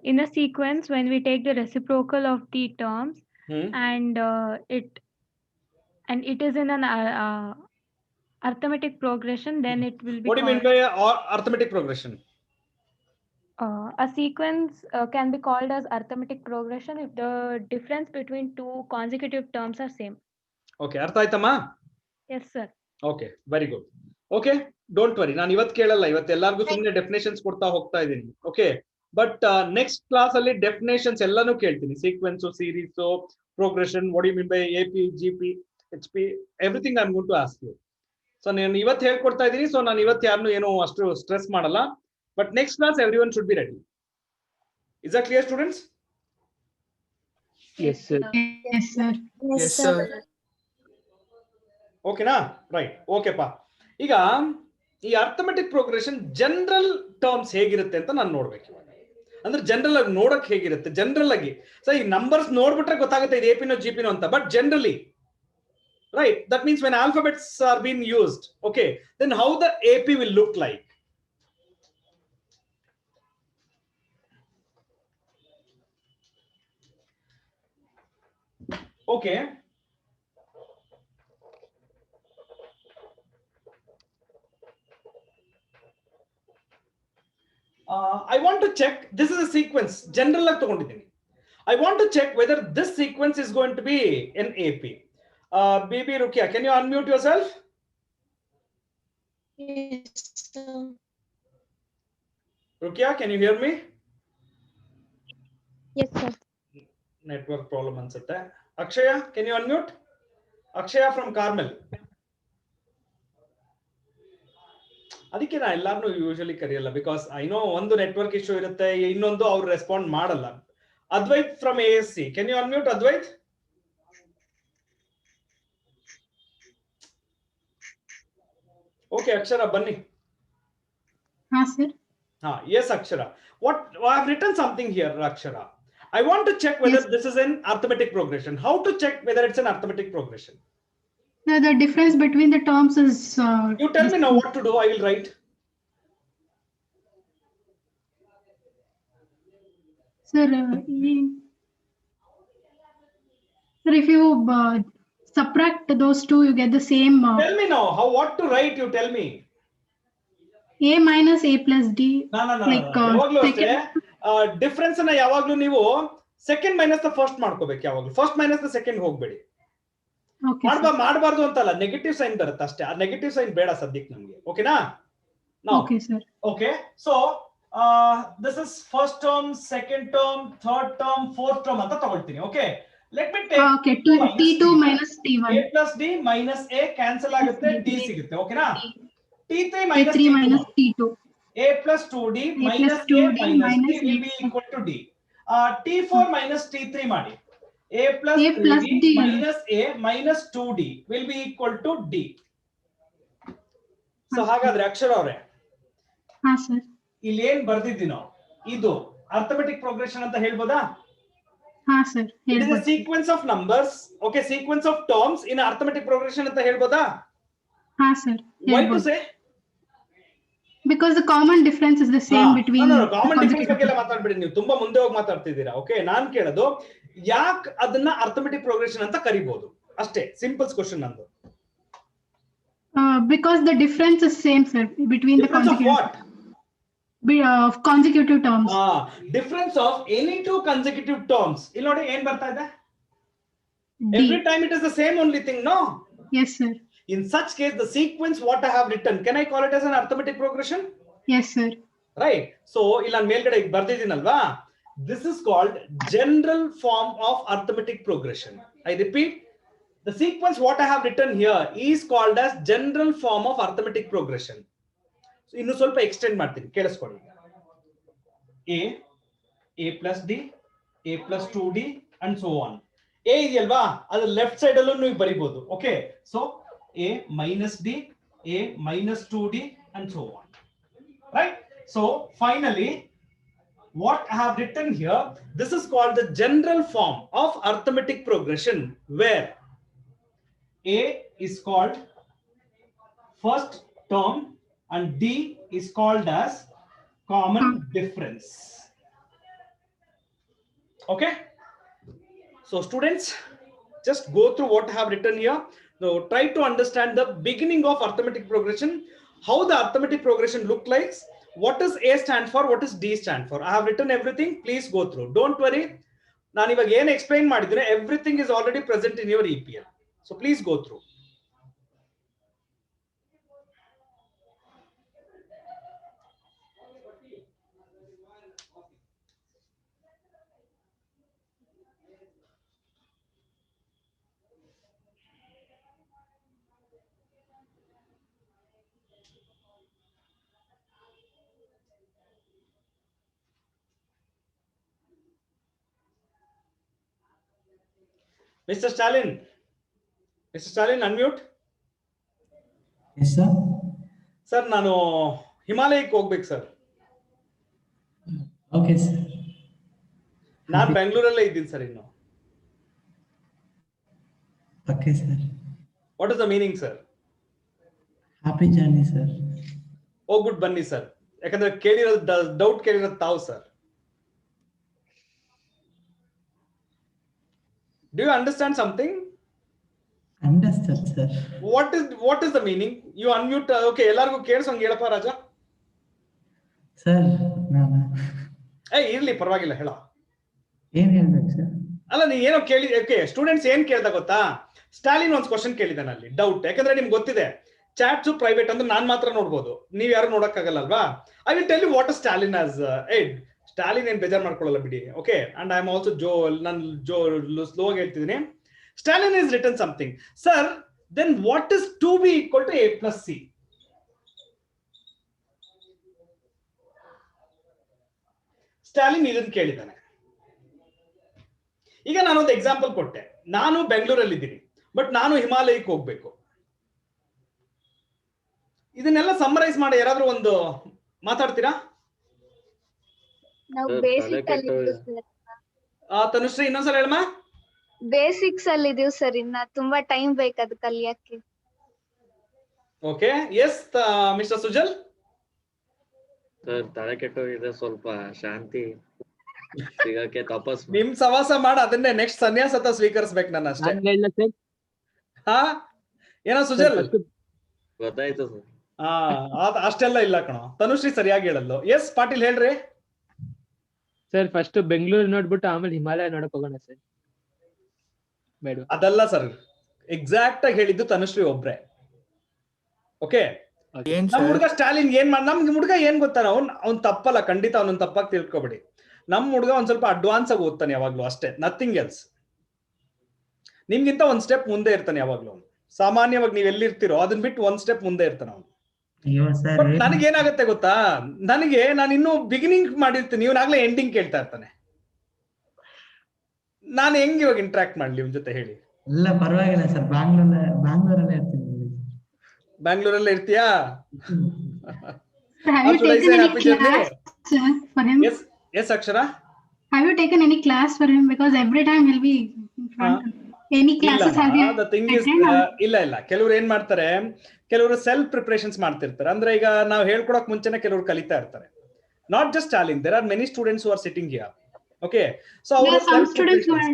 in a sequence when we take the reciprocal of the terms and it is in an arithmetic progression, then it will be. What do you mean by arithmetic progression? A sequence can be called as arithmetic progression if the difference between two consecutive terms are same. Okay, artha aitama? Yes, sir. Okay, very good. Okay, don't worry, ನಾನು ಇವತ್ತು ಕೇಳಲ್ಲ, ಇವತ್ತು ಎಲ್ಲರಿಗೂ ಸುಮ್ಮನೆ definitions ಕೊಡ್ತಾ ಹೋಗ್ತಾ ಇದ್ದೀನಿ. Okay, but next class ಅಲ್ಲಿ ಡೆಫಿನೇಷನ್ಸ್ ಎಲ್ಲಾನು ಕೇಳ್ತೀನಿ. Sequence, series, progression, what you mean by AP, GP, HP, everything I am going to ask you. So ನಾನು ಇವತ್ತು ಹೇಳ್ಕೊಡ್ತಾ ಇದ್ದೀನಿ. ಸೊ ನಾನು ಇವತ್ತು ಯಾರನ್ನು ಏನು ಅಷ್ಟು ಸ್ಟ್ರೆಸ್ ಮಾಡಲ್ಲ. But next class, everyone should be ready. Is that clear, students? Yes, sir. Yes, sir. Yes, sir. Okay, na? Right. Okay, pa. ಈಗ ಈ ಅರ್ಥಮೆಟಿಕ್ ಪ್ರೋಗ್ರೆಷನ್ ಜನರಲ್ ಟರ್ಮ್ಸ್ ಹೇಗಿರುತ್ತೆ ಅಂತ ನಾನು ನೋಡ್ಬೇಕು ಇವಾಗ. ಅಂದ್ರೆ ಜನರಲ್ ಆಗಿ ನೋಡಕ್ ಹೇಗಿರುತ್ತೆ, ಜನರಲ್ ಆಗಿ. ಸೊ ಈ ನಂಬರ್ಸ್ ನೋಡ್ಬಿಟ್ರೆ ಗೊತ್ತಾಗುತ್ತೆ ಇದು ಎಪಿನೋ ಜಿಪಿನೋ ಅಂತ. But generally, right, that means when alphabets are been used, okay, then how the AP will look like. Okay. I want to check, this is a sequence, general agi tagondidini. I want to check whether this sequence is going to be an AP. Baby Rukia, can you unmute yourself? Yes, sir. Rukia, can you hear me? Yes, sir. Network problem ansette. Akshaya, can you unmute? Akshaya from Carmel. ಅದಕ್ಕೆ ನಾ ಎಲ್ಲಾರನ್ನೂ usually ಕರೆಯಲ್ಲ, because I know ಒಂದು network issue ಇರುತ್ತೆ, ಇನ್ನೊಂದು ಅವ್ರು respond ಮಾಡಲ್ಲ. Advait from ASC, can you unmute Advait? Okay, Akshara ಬನ್ನಿ. ಹಾ sir. Yes, Akshara. I have written something here, Akshara. I want to check whether this is an arithmetic progression. How to check whether it's an arithmetic progression? The difference between the terms is. You tell me now what to do. I will write. Sir, sir, if you subtract those two, you get the same. Tell me now what to write. You tell me. A minus A plus D. No. Like, ಯಾವಾಗ್ಲೂ ಅಷ್ಟೇ, second. Difference ಅನ್ನ ಯಾವಾಗ್ಲೂ ನೀವು second minus the first ಮಾಡ್ಕೋಬೇಕು. ಯಾವಾಗ್ಲೂ first minus the second ಹೋಗ್ಬೇಡಿ. ಮಾಡಬಾರ್ದು ಅಂತಲ್ಲ, ನೆಗೆಟಿವ್ ಸೈನ್ ಬರುತ್ತೆ ಅಷ್ಟೇ. ಆ ನೆಗೆಟಿವ್ ಸೈನ್ ಬೇಡ ಸದ್ಯಕ್ಕೆ ನಮ್ಗೆ. ಓಕೆನಾ? Okay, sir. Okay, so this is first term, second term, third term, fourth term ಅಂತ ತಗೊಳ್ತೀನಿ. Okay, let me take Okay, T2 minus T1. A plus D minus A cancel ಆಗುತ್ತೆ, D ಸಿಗುತ್ತೆ. ಓಕೆನಾ? T3 minus T2. A plus 2D minus A minus D will be equal to D. T4 minus T3 ಮಾಡಿ. A plus D minus A minus 2D will be equal to D. So ಹಾಗಾದ್ರೆ ಅಕ್ಷರ ಅವರೇ, ಹಾ sir, ಇಲ್ಲಿ ಏನ್ ಬರ್ದಿದ್ದೀನೋ ಇದು arithmetic progression ಅಂತ ಹೇಳ್ಬೋದಾ? ಹಾ sir, It is a sequence of numbers, okay, sequence of terms in arithmetic progression ಅಂತ ಹೇಳ್ಬೋದಾ? ಹಾ sir. Why to say? Because the common difference is the same between. No, common difference ಬಗ್ಗೆ ಎಲ್ಲ ಮಾತಾಡ್ಬೇಡಿ, ನೀವು ತುಂಬಾ ಮುಂದೆ ಹೋಗಿ ಮಾತಾಡ್ತಿದ್ದೀರಾ. ಓಕೆ, ನಾನ್ ಕೇಳೋದು ಯಾಕೆ ಅದನ್ನ ಅರ್ಥಮೆಟಿಕ್ ಪ್ರೋಗ್ರೆಷನ್ ಅಂತ ಕರಿಬಹುದು ಅಷ್ಟೇ. ಸಿಂಪಲ್ಸ್ ಕ್ವಶನ್ ನಂದು. Because the difference is same, sir, between Difference the of what? of consecutive terms. Difference of any two consecutive terms. ಇಲ್ಲಿ ನೋಡಿ ಏನ್ ಬರ್ತಾ ಇದೆ? D. Every time it is the same only thing, no? Yes, sir. In such case, the sequence what I have written, can I call it as an arithmetic progression? Yes, sir. Right. So ಇಲ್ಲ ಮೇಲ್ಗಡೆ ಬರ್ದಿದ್ದೀನಲ್ವಾ, this is called general form of arithmetic progression. I repeat, the sequence what I have written here is called as general form of arithmetic progression. So ಇನ್ನು ಸ್ವಲ್ಪ extend ಮಾಡ್ತೀನಿ, ಕೇಳಿಸ್ಕೊಳ್ಳಿ. A plus D, A plus 2D and so on. A ಇದೆಯಲ್ವಾ, ಅದು left side ಅಲ್ಲೂ ನೀವು ಬರಿಬಹುದು. Okay, so A minus D, A minus 2D and so on. Right? So finally, what I have written here, this is called the general form of arithmetic progression, where A is called first term and D is called as common difference. Okay? So students, just go through what I have written here. Now try to understand the beginning of arithmetic progression, how the arithmetic progression look like, what does A stand for, what does D stand for. I have written everything, please go through. Don't worry, ನಾನು ಇವಾಗ ಏನು explain ಮಾಡಿದ್ರೆ everything is already present in your EPL. So please go through. Mr. Stalin, unmute. Yes, sir. Sir, ನಾನು ಹಿಮಾಲಯಕ್ಕೆ ಹೋಗ್ಬೇಕು sir. Okay, sir. ನಾನು ಬೆಂಗಳೂರಲ್ಲೇ ಇದ್ದೀನಿ sir ಇನ್ನು. Okay, sir. What is the meaning, sir? Happy journey, sir. ಹೋಗ್ಬಿಟ್ಟು ಬನ್ನಿ sir, ಯಾಕಂದ್ರೆ ಕೇಳಿರೋದು doubt ಕೇಳಿರೋದು ತಾವು sir. Do you understand something? Understood, sir. What is the meaning? You unmute. Okay, ಎಲ್ಲರಿಗೂ ಕೇಳಿಸೋಂಗೆ ಹೇಳಪ್ಪ ರಾಜ. Sir, ಇರ್ಲಿ ಪರವಾಗಿಲ್ಲ, ಹೇಳ. ಏನ್ ಹೇಳ್ಬೇಕು ಸರ್? ಅಲ್ಲ, ನೀ ಏನೋ ಕೇಳಿ. ಓಕೆ, ಸ್ಟೂಡೆಂಟ್ಸ್ ಏನ್ ಕೇಳ್ದ ಗೊತ್ತಾ, ಸ್ಟಾಲಿನ್ ಒಂದು ಕ್ವಶನ್ ಕೇಳಿದಾನೆ ಅಲ್ಲಿ, ಡೌಟ್. ಯಾಕಂದ್ರೆ ನಿಮ್ಗೆ ಗೊತ್ತಿದೆ ಚಾಟ್ಸ್ ಪ್ರೈವೇಟ್ ಅಂದ್ರೆ ನಾನ್ ಮಾತ್ರ ನೋಡ್ಬೋದು, ನೀವ್ ಯಾರು ನೋಡಕ್ಕಾಗಲ್ಲ ಅಲ್ವಾ. I will tell you what Stalin asked. Stalin ಏನ್ ಬೇಜಾರ್ ಮಾಡ್ಕೊಳ್ಳಲ್ಲ ಬಿಡಿ. Okay, and I am also ನಾನು ಸ್ಲೋ ಆಗಿ ಹೇಳ್ತಿದ್ದೀನಿ. Stalin has written something. Sir, then what is 2b equal to a plus c? Stalin ಇದನ್ನ ಕೇಳಿದ್ದಾನೆ. ಈಗ ನಾನೊಂದು ಎಕ್ಸಾಂಪಲ್ ಕೊಟ್ಟೆ, ನಾನು ಬೆಂಗಳೂರಲ್ಲಿ ಇದ್ದೀನಿ, ಬಟ್ ನಾನು ಹಿಮಾಲಯಕ್ಕೆ ಹೋಗ್ಬೇಕು. ಇದನ್ನೆಲ್ಲ ಸಮ್ಮರೈಸ್ ಮಾಡಿ ಯಾರಾದ್ರೂ ಒಂದು ಮಾತಾಡ್ತೀರಾ? ನಾವು Sir, ಬೇಸಿಕ್ ತಲೆ ಅಲ್ಲಿ ಇದೀವಿ sir. ತನುಶ್ರೀ ಇನ್ನೊಂದ್ಸಲ ಹೇಳಮ್ಮ. ಬೇಸಿಕ್ಸ್ ಅಲ್ಲಿ ಇದೀವಿ ಸರ್, ಇನ್ನ ತುಂಬಾ ಟೈಮ್ ಬೇಕು ಅದು ಕಲಿಯಕ್ಕೆ. Okay, yes mister Sujal. Sir ತಲೆ ಕೆಟ್ಟೋಗಿದೆ, ಸ್ವಲ್ಪ ಶಾಂತಿ ಸಿಗಕ್ಕೆ ತಪಸ್ ನಿಮ್ ಸವಾಸ ಮಾಡ, ಅದನ್ನೇ ನೆಕ್ಸ್ಟ್ ಸನ್ಯಾಸ ಸ್ವೀಕರಿಸ್ಬೇಕು ನಾನು ಅಷ್ಟೇ. ನಾನ್ ಹೇಳ ಸರ್ ಹಾ ಏನೋ ಸುಜಲ್? ಗೊತ್ತಾಯ್ತು ಸರ್. ಹಾ ಅಷ್ಟೆಲ್ಲ ಇಲ್ಲ ಕಣೋ, ತನುಶ್ರೀ ಸರಿಯಾಗಿ ಹೇಳಲ್ಲು. ಎಸ್ ಪಾಟೀಲ್ ಹೇಳ್ರಿ. ಸರ್ ಫಸ್ಟ್ ಬೆಂಗಳೂರು ನೋಡ್ಬಿಟ್ಟು ಆಮೇಲೆ ಹಿಮಾಲಯ ನೋಡಕ್ ಹೋಗೋಣ ಸರ್. ಬೇಡ ಅದಲ್ಲ ಸರ್, ಎಕ್ಸಾಕ್ಟ್ ಆಗಿ ಹೇಳಿದ್ದು ತನುಶ್ರೀ ಒಬ್ರೆ. ಓಕೆ, ಏನ್ ನಮ್ ಸರ್ ಹುಡುಗ ಸ್ಟಾಲಿನ್ ಏನ್ ನಮ್ಗೆ ಹುಡುಗ ಏನ್ ಗೊತ್ತಾನ, ಅವ್ನ್ ತಪ್ಪಲ್ಲ, ಖಂಡಿತ ಅವ್ನನ್ನ ತಪ್ಪಾಗಿ ತಿಳ್ಕೊಬೇಡಿ. ನಮ್ ಹುಡುಗ ಒಂದ್ ಸ್ವಲ್ಪ ಅಡ್ವಾನ್ಸ್ ಆಗಿ ಓದ್ತಾನೆ ಯಾವಾಗ್ಲೂ, ಅಷ್ಟೇ, ನಥಿಂಗ್ ಎಲ್ಸ್. ನಿಮ್ಗಿಂತ ಒಂದ್ ಸ್ಟೆಪ್ ಮುಂದೆ ಇರ್ತಾನೆ ಯಾವಾಗ್ಲೂ ಅವ್ನು. ಸಾಮಾನ್ಯವಾಗಿ ನೀವ್ ಎಲ್ಲಿರ್ತೀರೋ ಅದನ್ನ ಬಿಟ್ಟು ಒಂದ್ ಸ್ಟೆಪ್ ಮುಂದೆ ಇರ್ತಾನೆ ಅವ್ನು. ಅಯ್ಯೋ ಸರ್, ಬಟ್ ನನಗೇನಾಗತ್ತೆ ಗೊತ್ತಾ, ನಾನು ಇನ್ನೂ ಬಿಗಿನಿಂಗ್ ಮಾಡಿರ್ತೀನಿ, ಇವನಾಗ್ಲೇ ಎಂಡಿಂಗ್ ಕೇಳ್ತಾ ಇರ್ತಾನೆ. ನಾನು ಹೆಂಗ್ ಇವಾಗ ಇಂಟ್ರಾಕ್ಟ್ ಮಾಡ್ಲಿ ಇವ್ನ ಜೊತೆ ಹೇಳಿ? ಇಲ್ಲ ಪರವಾಗಿಲ್ಲ ಸರ್, ಬ್ಯಾಂಗ್ಳೂರಲ್ಲೇ ಇರ್ತೀನಿ. ಬ್ಯಾಂಗ್ಳೂರಲ್ಲೇ ಇರ್ತೀಯಾ? Have you taken any class for him? Yes Akshara. Have you taken any class for him? Because every time he'll be in front. Any classes have you attended? ಇಲ್ಲ ಕೆಲವ್ರು ಏನ್ ಮಾಡ್ತಾರೆ, ಕೆಲವರು ಸೆಲ್ಫ್ ಪ್ರಿಪರೇಷನ್ಸ್ ಮಾಡ್ತಿರ್ತಾರೆ. ಅಂದ್ರೆ ಈಗ ನಾವು ಹೇಳ್ಕೊಡಕ್ ಮುಂಚೆನೆ ಕೆಲವರು ಕಲಿತಾ ಇರ್ತಾರೆ. Not just Stalin, there are many students who are sitting here. Okay, so There are some students who are.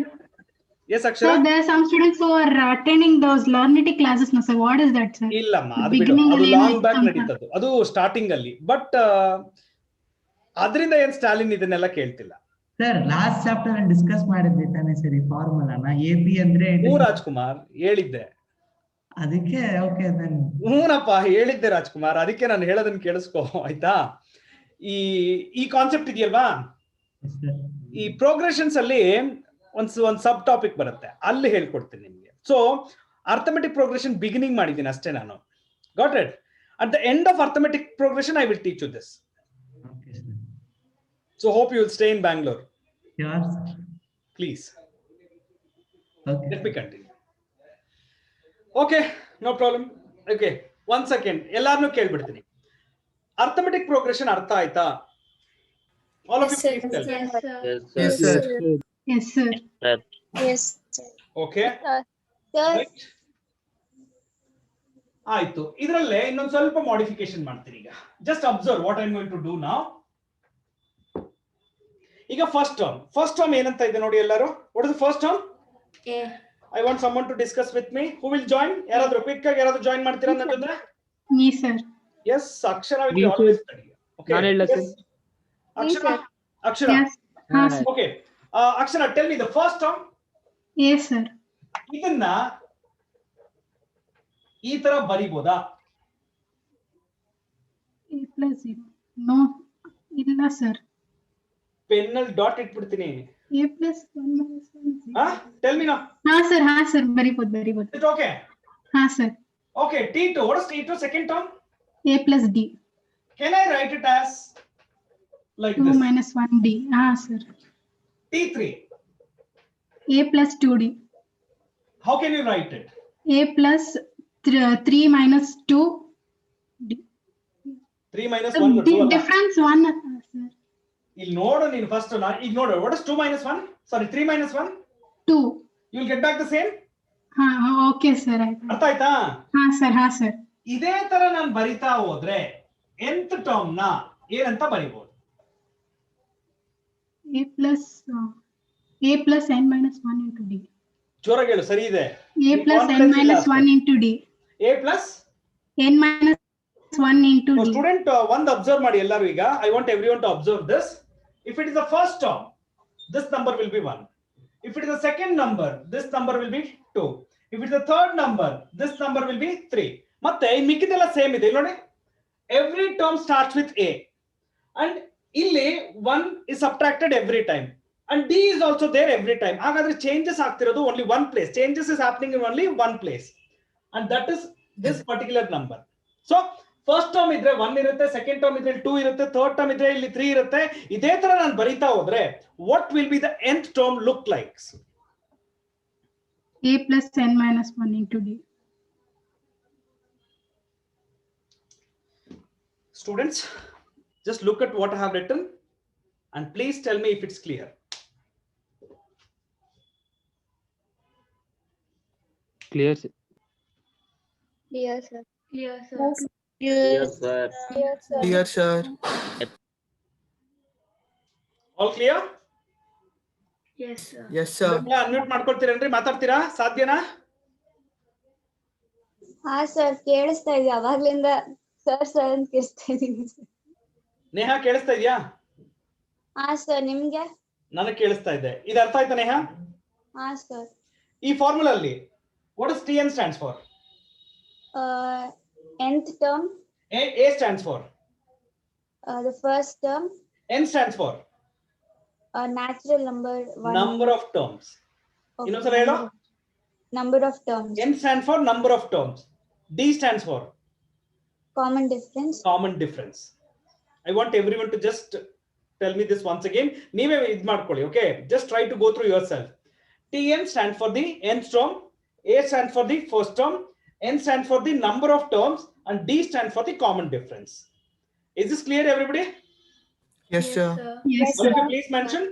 Yes Akshara. Sir, there are some students who are attending those Learnity classes. No, sir. What is that, sir? ಇಲ್ಲಮ್ಮ, ಅದು ಬಿಡು, ಅದು long back ನಡೀತದ್ದು, ಅದು starting ಅಲ್ಲಿ. But ಅದರಿಂದ ಏನ್ ಸ್ಟಾಲಿನ್ ಇದನ್ನೆಲ್ಲ ಕೇಳ್ತಿಲ್ಲ. Sir last chapter discuss ಮಾಡಿದ್ವಿ ತಾನೇ ಸರಿ, ಫಾರ್ಮುಲಾನ ಎ-ಬಿ ಅಂದ್ರೆ ರಾಜ್ಕುಮಾರ್ ಹೇಳಿದ್ದೆ. ಅದಕ್ಕೆ ಓಕೆ ದೆನ್. ಹೂನಪ್ಪ ಹೇಳಿದ್ದೆ ರಾಜ್ಕುಮಾರ್, ಅದಕ್ಕೆ ನಾನು ಹೇಳೋದನ್ನ ಕೇಳಿಸ್ಕೊ ಆಯ್ತಾ. ಈ ಕಾನ್ಸೆಪ್ಟ್ ಇದೆಯಲ್ವಾ, ಈ ಪ್ರೋಗ್ರೆಷನ್ಸ್ ಅಲ್ಲಿ ಒಂದ್ ಸಬ್ ಟಾಪಿಕ್ ಬರುತ್ತೆ, ಅಲ್ಲಿ ಹೇಳ್ಕೊಡ್ತೀನಿ ನಿಮ್ಗೆ. ಸೊ ಅರ್ಥಮೆಟಿಕ್ ಪ್ರೋಗ್ರೆಷನ್ ಬಿಗಿನಿಂಗ್ ಮಾಡಿದ್ದೀನಿ ಅಷ್ಟೇ ನಾನು. Got it? At the end of arithmetic progression I will teach you this. So hope you will stay in Bangalore. Sure. Please. Okay. Let me continue. Okay, no problem. Okay, 1 second. ಎಲ್ಲಾರನ್ನೂ ಕೇಳ್ಬಿಡ್ತೀನಿ. Arithmetic progression ಅರ್ಥ ಆಯ್ತಾ? All of you please tell me. Yes sir. Yes, sir. Yes. Okay. Right. ಆಯ್ತು. ಇದರಲ್ಲೇ ಇನ್ನೊಂದು ಸ್ವಲ್ಪ modification ಮಾಡ್ತೀನಿ ಈಗ. Just observe what I'm going to do now. ಈಗ first term ಏನಂತ ಇದೆ ನೋಡಿ ಎಲ್ಲರೂ. What is the first term? A. I want someone to discuss with me. Who will join? ಯಾರಾದ್ರೂ ಕ್ವಿಕ್ ಆಗಿ ಯಾರಾದ್ರೂ ಜಾಯಿನ್ ಮಾಡ್ತೀರಾ ನನ್ನ ಜೊತೆ? Me, sir. Yes, Akshara will be always ready. Okay. ನಾನು ಹೇಳಲ್ಲ Yes. Sir. Akshara. Yes. Sir. Okay. Akshara, tell me the first term. Yes, sir. ಇದನ್ನ ಈ ತರ ಬರಿಬೋದಾ? A plus 0. No. ಇಲ್ಲ ಸರ್. ಪೆನ್ನಲ್ಲಿ ಡಾಟ್ ಇಟ್ಬಿಡ್ತೀನಿ. A plus 1 minus 1. Tell me now. ಹಾ ಸರ್ ಬರಿಬೋದು. Is it okay? ಹಾ sir. Okay, T2. What is T2 second term? A plus D. Can I write it as like 2 this? minus 1D. ಹಾ sir. T3. A plus 2D. How can you write it? A plus 3 minus 2D. 3 minus 1. Difference 1. Sir. ಇಲ್ಲಿ ನೋಡು ನೀನು first. ಈಗ ನೋಡು, what is 2 minus 1? Sorry, 3 minus 1? 2. You will get back the same? ಹಾ okay sir. ಅರ್ಥ ಆಯ್ತಾ? ಹಾ sir. ಇದೇ ತರ ನಾನು ಬರಿತಾ ಹೋದ್ರೆ nth ಟರ್ಮ್ ನ ಏನಂತ ಬರಿಬಹುದು? A plus n minus 1 into D. ಜೋರಾಗಿ ಹೇಳು, ಸರಿ ಇದೆ. A plus n minus 1 into D. A plus n minus 1 into D. Student ಒಂದು ಅಬ್ಸರ್ವ್ ಮಾಡಿ ಎಲ್ಲರೂ ಈಗ. I want everyone to observe this. If it is the first term, this number will be 1. If it is the second number, this number will be 2. If it is the third number, this number will be 3. ಮತ್ತೆ ಈ ಮಿಕ್ಕಿದೆಲ್ಲ same ಇದೆ ನೋಡಿ. Every term starts with A. And ಇಲ್ಲಿ 1 is subtracted every time. And D is also there every time. ಹಾಗಾದ್ರೆ changes ಆಗ್ತಿರೋದು only one place. Changes is happening in only one place. And that is this particular number. So first term ಇದ್ರೆ 1 ಇರುತ್ತೆ, second term ಇದ್ರೆ 2 ಇರುತ್ತೆ, third term ಇದ್ರೆ ಇಲ್ಲಿ 3 ಇರುತ್ತೆ. ಇದೇ ತರ ನಾನು ಬರೀತಾ ಹೋದ್ರೆ what will be the nth term look like? A plus n minus 1 into d. Students, just look at what I have written and please tell me if it's clear. Clear, sir. Clear, sir. Clear, sir. Yes, sir. Clear, sir. All clear? Yes, sir. Yes, sir. Unmute ಮಾಡ್ಕೊಳ್ತೀರೇನ್ರಿ? ಮಾತಾಡ್ತೀರಾ? ಸಾಧ್ಯನಾ? ಹಾ sir, ಕೇಳಿಸ್ತಾ ಇದೆ. ಅವಾಗ್ಲಿಂದ sir sir ಅಂತ ಕೇಳಿಸ್ತಾ ಇದೀನಿ. ನೇಹಾ ಕೇಳಿಸ್ತಾ ಇದೆಯಾ? ಹಾ ಸರ್, ನಿಮ್ಗೆ? ನನಗೆ ಕೇಳಿಸ್ತಾ ಇದೆ. ಇದು ಅರ್ಥ ಆಯ್ತಾ ನೇಹಾ? ಹಾ ಸರ್. ಈ ಫಾರ್ಮುಲಾ ಅಲ್ಲಿ what does TN stands for? Nth term. A stands for? The first term. N stands for? Natural number. Number of terms. Okay. ಇನ್ನೊಂದ್ಸಲ ಹೇಳು. Number of terms. N stands for number of terms. D stands for? Common difference. Common difference. I want everyone to just tell me this once again. ನೀವೇ ಇದು ಮಾಡ್ಕೊಳ್ಳಿ. Okay, just try to go through yourself. TN stands for the nth term, A stands for the first term, N stands for the number of terms, and D stands for the common difference. Is this clear, everybody? Yes, sir. Yes, Will sir. you please mention?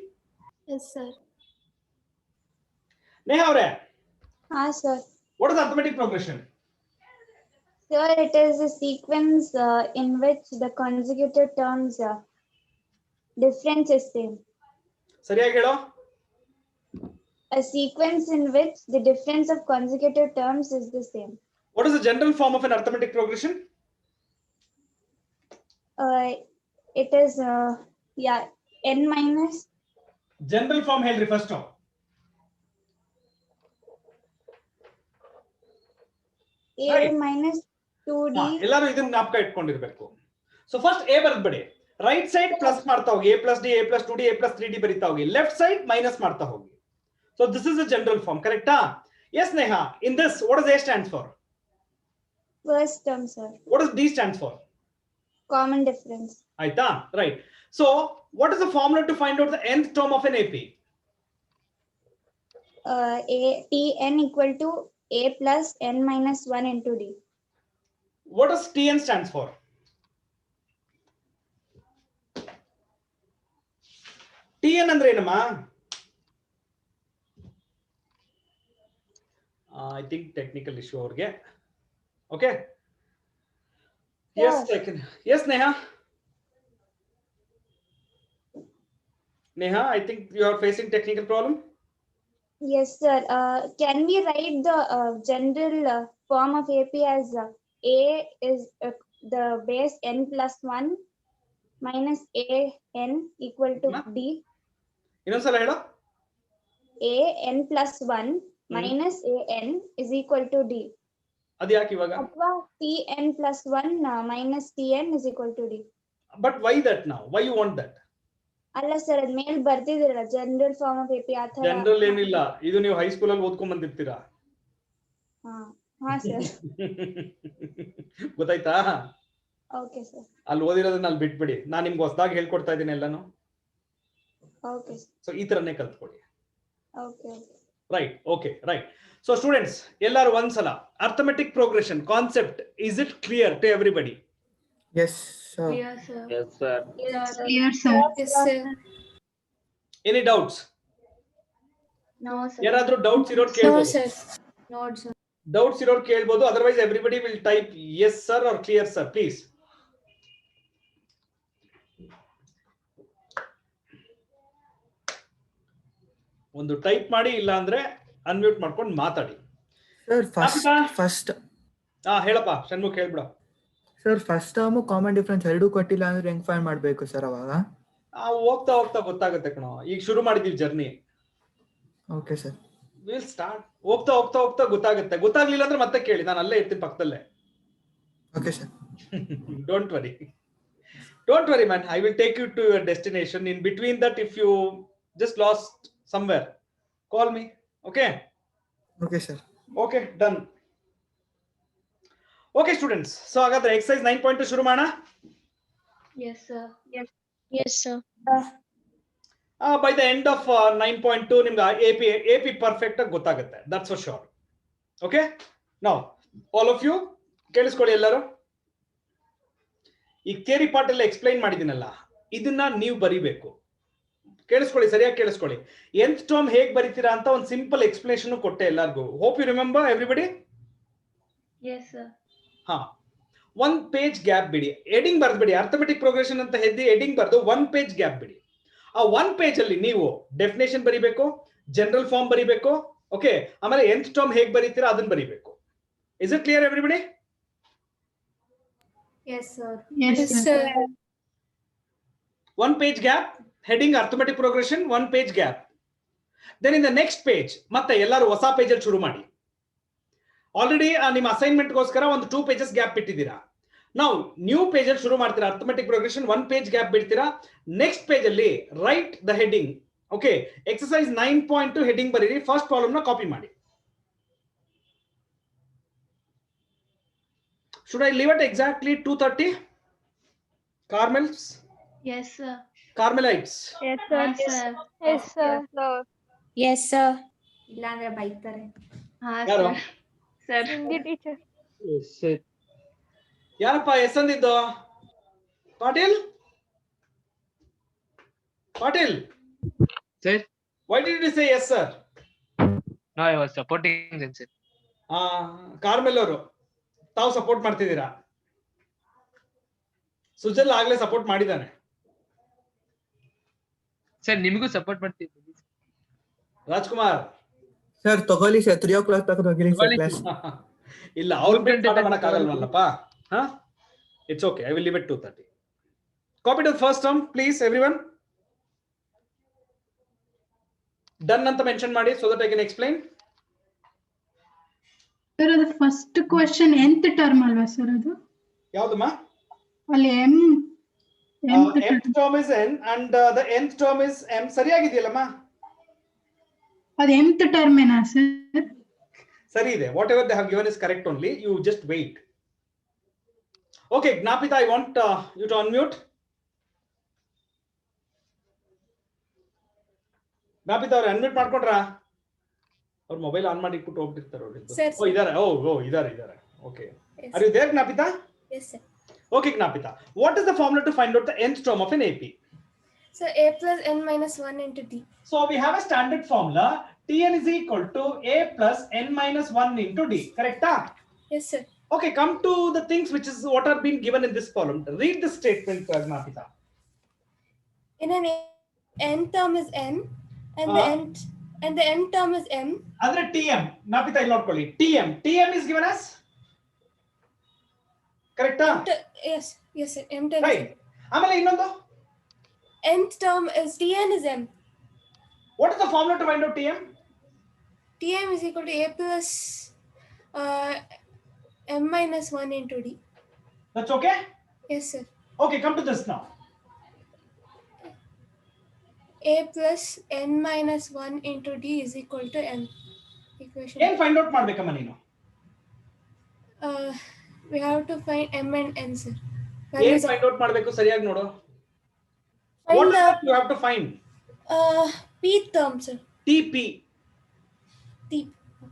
Yes, sir. Neha avre, Ha sir. what is arithmetic progression? Sir, it is a sequence in which the consecutive terms difference is same. ಸರಿಯಾಗಿ ಹೇಳೋ. A sequence in which the difference of consecutive terms is the same. What is the general form of an arithmetic progression? It is n minus. General form ಹೇಳ್ರಿ first. A Right. minus 2d. ಎಲ್ಲರೂ ಇದನ್ನ ಜ್ಞಾಪಕ ಇಟ್ಕೊಂಡಿರ್ಬೇಕು. So first A ಬರೆದ್ಬಿಡಿ. Right side plus ಮಾಡ್ತಾ ಹೋಗಿ, A plus D, A plus 2D, A plus 3D ಬರೀತಾ ಹೋಗಿ. ಲೆಫ್ಟ್ ಸೈಡ್ ಮೈನಸ್ ಮಾಡ್ತಾ ಹೋಗಿ. So this is the general form, correct? Yes, Neha. In this, what does A stands for? First term, sir. What does D stands for? Common difference. Aita, right. So what is the formula to find out the nth term of an AP? Tn equal to A plus n minus 1 into D. What does Tn stands for? Tn ಅಂದ್ರೆ ಏನಮ್ಮ? I think technical issue ಅವ್ರಿಗೆ. Okay. Yes, yes, Neha. Neha, I think you are facing technical problem. Yes, sir. Can we write the general form of AP as A is the base n plus 1 minus A n equal to D? ಇನ್ನೊಂದ್ಸಲ ಹೇಳು. A n plus 1 minus A n is equal to D. ಅದು ಯಾಕೆ ಇವಾಗ? ಅಥವಾ T n plus 1 minus T n is equal to D. But why that now? Why you want that? ಅಲ್ಲ sir, ಅದ್ ಮೇಲ್ ಬರ್ತಿದಿರಲ್ಲ general form of AP ಆ ತರ. General ಏನಿಲ್ಲ, ಇದು ನೀವು ಹೈಸ್ಕೂಲ್ ಅಲ್ಲಿ ಓದ್ಕೊಂಡ್ ಬಂದಿರ್ತೀರಾ. ಹಾ ಸರ್. ಗೊತ್ತಾಯ್ತಾ? Okay sir. ಅಲ್ಲಿ ಓದಿರೋದನ್ನ ಅಲ್ಲಿ ಬಿಟ್ಬಿಡಿ. ನಾನು ನಿಮ್ಗೆ ಹೊಸದಾಗಿ ಹೇಳ್ಕೊಡ್ತಾ ಇದ್ದೀನಿ ಎಲ್ಲಾನು. Okay sir. ಸೊ ಈ ತರನೇ ಕಲ್ತ್ಕೊಳ್ಳಿ. Okay. Right. Okay, right. So students, ಎಲ್ಲರೂ ಒಂದ್ಸಲ arithmetic progression concept, is it clear to everybody? Yes, sir. Clear, sir. Yes, sir. Clear, sir. Yes, sir. Any doubts? No, sir. ಯಾರಾದ್ರೂ doubts ಇರೋರು No, ಕೇಳ್ಬೋದು. sir. No, sir. Doubts ಇರೋರು ಕೇಳ್ಬೋದು. Otherwise everybody will type yes sir or clear sir, please. ಒಂದು type ಮಾಡಿ, ಇಲ್ಲ ಅಂದ್ರೆ unmute ಮಾಡ್ಕೊಂಡು ಮಾತಾಡಿ. Sir, first. ಹೇಳಪ್ಪ ಷಣ್ಮುಖ್, ಹೇಳ್ಬಿಡ. Sir, first term common difference ಎರಡೂ ಕೊಟ್ಟಿಲ್ಲ ಅಂದ್ರೆ ಹೆಂಗ್ ಫೈಂಡ್ ಮಾಡ್ಬೇಕು ಸರ್ ಅವಾಗ? ಹೋಗ್ತಾ ಹೋಗ್ತಾ ಗೊತ್ತಾಗುತ್ತೆ ಕಣೋ. ಈಗ ಶುರು ಮಾಡಿದೀವಿ journey. Okay sir. Will start. ಹೋಗ್ತಾ ಹೋಗ್ತಾ ಹೋಗ್ತಾ ಗೊತ್ತಾಗುತ್ತೆ. ಗೊತ್ತಾಗ್ಲಿಲ್ಲ ಅಂದ್ರೆ ಮತ್ತೆ ಕೇಳಿ, ನಾನು ಅಲ್ಲೇ ಇರ್ತೀನಿ ಪಕ್ಕದಲ್ಲೇ. Okay sir. Don't worry. Don't worry, man. I will take you to your destination. In between that, if you just lost somewhere, call me. Okay? Okay, sir. Okay, done. Okay students, so ಹಾಗಾದ್ರೆ exercise 9.2 ಶುರು ಮಾಡೋಣ. Yes, sir. Yes, sir. By the end of 9.2 ನಿಮ್ಗೆ AP perfect ಆಗಿ ಗೊತ್ತಾಗುತ್ತೆ, that's for sure. Okay, now all of you ಕೇಳಿಸ್ಕೊಳ್ಳಿ ಎಲ್ಲರೂ. ಈ theory part ಎಲ್ಲ ಎಕ್ಸ್ಪ್ಲೈನ್ ಮಾಡಿದ್ದೀನಲ್ಲ, ಇದನ್ನ ನೀವು ಬರಿಬೇಕು. ಕೇಳಿಸ್ಕೊಳ್ಳಿ, ಸರಿಯಾಗಿ ಕೇಳಿಸ್ಕೊಳ್ಳಿ. nth ಟರ್ಮ್ ಹೇಗೆ ಬರಿತೀರಾ ಅಂತ ಒಂದು ಸಿಂಪಲ್ ಎಕ್ಸ್ಪ್ಲನೇಷನ್ ಕೊಟ್ಟೆ ಎಲ್ಲರಿಗೂ. Hope you remember everybody. Yes, sir. ಹಾ, 1 ಪೇಜ್ ಗ್ಯಾಪ್ ಬಿಡಿ, ಹೆಡಿಂಗ್ ಬರ್ದ್ಬಿಡಿ. ಅರ್ಥಮೆಟಿಕ್ ಪ್ರೋಗ್ರೆಷನ್ ಅಂತ ಹೆಡಿಂಗ್ ಬರ್ದು 1 ಪೇಜ್ ಗ್ಯಾಪ್ ಬಿಡಿ. ಆ 1 ಪೇಜ್ ಅಲ್ಲಿ ನೀವು ಡೆಫಿನೇಷನ್ ಬರಿಬೇಕು, ಜನರಲ್ ಫಾರ್ಮ್ ಬರಿಬೇಕು, ಓಕೆ, ಆಮೇಲೆ nth ಟರ್ಮ್ ಹೇಗೆ ಬರೀತೀರಾ ಅದನ್ನ ಬರಿಬೇಕು. Is it clear everybody? Yes, sir. Yes, sir. 1 page gap, heading arithmetic progression, 1 page gap. Then in the next page, ಮತ್ತೆ ಎಲ್ಲರೂ ಹೊಸ ಪೇಜ್ ಅಲ್ಲಿ ಶುರು ಮಾಡಿ. ಆಲ್ರೆಡಿ ನಿಮ್ಮ ಅಸೈನ್ಮೆಂಟ್ ಗೋಸ್ಕರ ಒಂದು 2 pages ಗ್ಯಾಪ್ ಬಿಟ್ಟಿದ್ದೀರಾ. ನಾವು ನ್ಯೂ ಪೇಜ್ ಅಲ್ಲಿ ಶುರು ಮಾಡ್ತೀರಾ. ಅರ್ಥಮೆಟಿಕ್ ಪ್ರೋಗ್ರೆಷನ್ 1 page ಗ್ಯಾಪ್ ಬಿಡ್ತೀರಾ. ನೆಕ್ಸ್ಟ್ ಪೇಜ್ ಅಲ್ಲಿ right the heading. Okay, exercise 9.2 heading ಬರೀರಿ. ಫಸ್ಟ್ ಪ್ರಾಬ್ಲಮ್ ನ ಕಾಪಿ ಮಾಡಿ. Should I leave it exactly 2:30? Carmels? Yes, sir. Carmelites? Yes, sir. Yes, sir. Yes, sir. ಇಲ್ಲ ಅಂದ್ರೆ ಬೈತಾರೆ. ಯಾರು? Sir. Hindi teacher. Yes, sir. ಯಾರಪ್ಪ ಎಷ್ಟಂದಿದ್ದು? Patil? Patil? Sir? Why did you say yes, sir? No, I was supporting them, sir. Carmel ಅವರು ತಾವು support ಮಾಡ್ತಿದ್ದೀರಾ? ಸುಜಲ್ ಆಗ್ಲೇ ಸಪೋರ್ಟ್ ಮಾಡಿದ್ದಾನೆ. ಸರ್ ನಿಮಗೂ ಸಪೋರ್ಟ್ ಮಾಡ್ತಿದ್ದೀನಿ. ರಾಜ್ಕುಮಾರ್ ಸರ್ ತಗೊಳ್ಳಿ ಸರ್, 3 o'clock ತನಕ ಹೋಗಿರಿ ಸರ್ ಕ್ಲಾಸ್. ಇಲ್ಲ, ಅವ್ರು ಬಿಟ್ಟು ಮಾಡಕ್ಕಾಗಲ್ವಲ್ಲಪ್ಪ. ಹಾ, it's okay, I will leave it 2:30. Copy to first term please everyone. Done ಅಂತ ಮೆನ್ಷನ್ ಮಾಡಿ so that I can explain. Sir, ಅದು ಫಸ್ಟ್ ಕ್ವೆಶ್ಚನ್ nth ಟರ್ಮ್ ಅಲ್ವಾ ಸರ್? ಅದು ಯಾವ್ದಮ್ಮ? ಅಲ್ಲಿ nth term is n and the nth term is m. ಸರಿಯಾಗಿದೆಯಲ್ಲಮ್ಮ? ಅದು nth term ಏನಾ sir? ಸರಿ ಇದೆ. Whatever they have given is correct only. You just wait. Okay, Gnapita, I want you to unmute. Gnapita ಅವ್ರೆ unmute ಮಾಡ್ಕೊಂಡ್ರಾ? ಅವ್ರ mobile on ಮಾಡಿ ಇಟ್ಬಿಟ್ಟು ಹೋಗ್ಬಿಟ್ಟಿರ್ತಾರೆ ಅವ್ರು. ಓ ಇದಾರೆ, ಇದಾರೆ. Okay, are you there Gnapita? Yes, sir. Okay, Gnapita. What is the formula to find out the nth term of an AP? So a plus n minus 1 into d. So we have a standard formula. Tn is equal to a plus n minus 1 into d. Correct? Yes, sir. Okay, come to the things which is what are being given in this column. Read the statement, Gnapita. In an n term is n and the n term is m. Andre Tm. Gnapita, I'll not call it. Tm is given as? Correct? Yes, sir. M term right. Amala innondu? Nth term is Tn is m. What is the formula to find out Tm? Tm is equal to a plus m minus 1 into d. That's okay? Yes, sir. Okay, come to this now. A plus n minus 1 into d is equal to m. Equation. ಏನು find out ಮಾಡಬೇಕಮ್ಮ ನೀನು? We have to find m and n, sir. ಏನು find out ಮಾಡಬೇಕು ಸರಿಯಾಗಿ ನೋಡು. What is that you have to find? P term, sir. TP.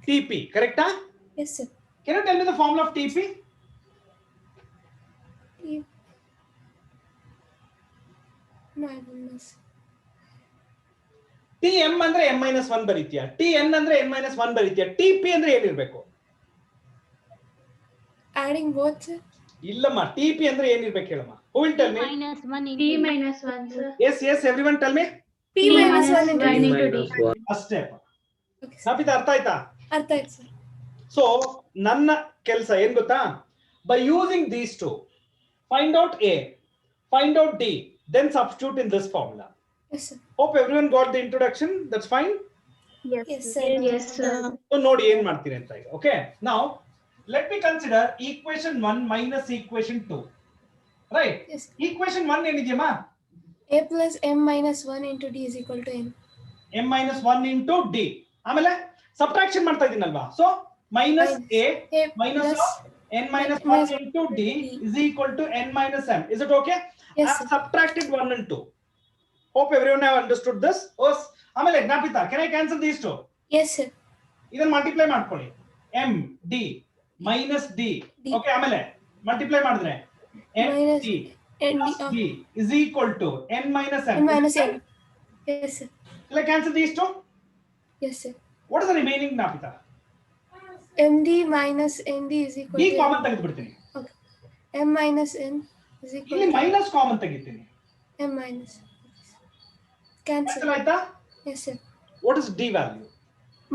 TP, correct? Yes, sir. Can you tell me the formula of TP? My goodness. TM ಅಂದ್ರೆ m minus 1 ಬರೀತೀಯಾ? TN ಅಂದ್ರೆ n minus 1 ಬರೀತೀಯಾ? TP ಅಂದ್ರೆ ಏನಿರಬೇಕು? Adding both, sir. ಇಲ್ಲಮ್ಮ, TP ಅಂದ್ರೆ ಏನಿರಬೇಕು ಹೇಳಮ್ಮ? Who will tell me? T minus 1, sir. Yes, everyone tell me. P minus 1 into d. ಅಷ್ಟೇ. ಜ್ಞಾಪಿತಾ, ಅರ್ಥ ಆಯ್ತಾ? ಅರ್ಥ ಆಯ್ತು, ಸರ್. ಸೊ ನನ್ನ ಕೆಲಸ ಏನ್ ಗೊತ್ತಾ? By using these two, find out A, find out D, then substitute in this formula. Yes, sir. Hope everyone got the introduction. That's fine. Yes, sir. Yes, sir. So ನೋಡಿ ಏನ್ ಮಾಡ್ತೀನಿ ಅಂತ ಈಗ. Okay, now let me consider equation 1 minus equation 2. Right? Yes. Equation 1 ಏನಿದೆಯಮ್ಮ? A plus m minus 1 into d is equal to n. m minus 1 into d. ಆಮೇಲೆ subtraction ಮಾಡ್ತಾ ಇದೀನಲ್ವಾ? So minus a minus of n minus 1 into d is equal to n minus m. Is it okay? Yes, I have subtracted 1 and 2. Hope everyone have understood this. ಆಮೇಲೆ ಜ್ಞಾಪಿತ, can I cancel these two? Yes, sir. ಇದನ್ನ multiply ಮಾಡ್ಕೊಳ್ಳಿ. m d minus d. Okay, ಆಮೇಲೆ multiply ಮಾಡಿದ್ರೆ n Minus d n plus d d is equal to n minus m. n minus n. Yes, sir. Shall I cancel these two? Yes, sir. What is the remaining, ಜ್ಞಾಪಿತ? md minus nd is equal d to common ತೆಗೆದು ಬಿಡ್ತೀನಿ. okay. m minus n is equal ಇಲ್ಲಿ to minus common ತೆಗಿತೀನಿ. m minus. Cancel. Cancel ಆಯ್ತಾ? Yes, sir. What is d value?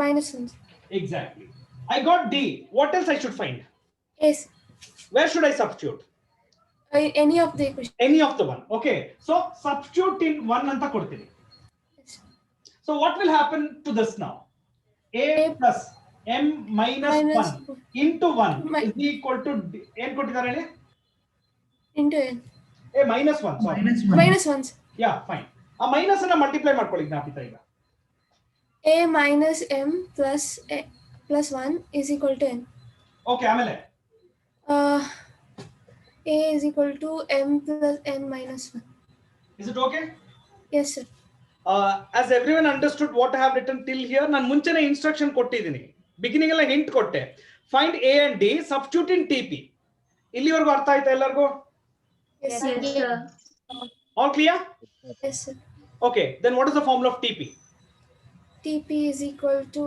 Minus 1. Exactly. I got d. What else I should find? Yes. Where should I substitute? Any of the equation. Any of the one. Okay. So substitute in 1 anta ಕೊಡ್ತೀನಿ. So what will happen to this now? A plus m minus 1 into 1 is equal to n ಕೊಟ್ಟಿದ್ದಾರೆ ಹೇಳಿ? Into n. A minus 1. Sorry. Minus 1. Yeah, fine. ಆ minus ಅನ್ನ multiply ಮಾಡ್ಕೊಳ್ಳಿ ಜ್ಞಾಪಿತ ಈಗ. A minus m plus 1 is equal to n. Okay, ಆಮೇಲೆ A is equal to m plus n minus 1. Is it okay? Yes, sir. As everyone understood what I have written till here, ನಾನು ಮುಂಚೆನೇ instruction ಕೊಟ್ಟಿದ್ದೀನಿ. Beginning ಎಲ್ಲ hint ಕೊಟ್ಟೆ. Find A and D, substitute in TP. ಇಲ್ಲಿವರೆಗೂ ಅರ್ಥ ಆಯ್ತಾ ಎಲ್ಲರಿಗೂ? Yes, sir. All clear? Yes, sir. Okay, then what is the formula of TP? TP is equal to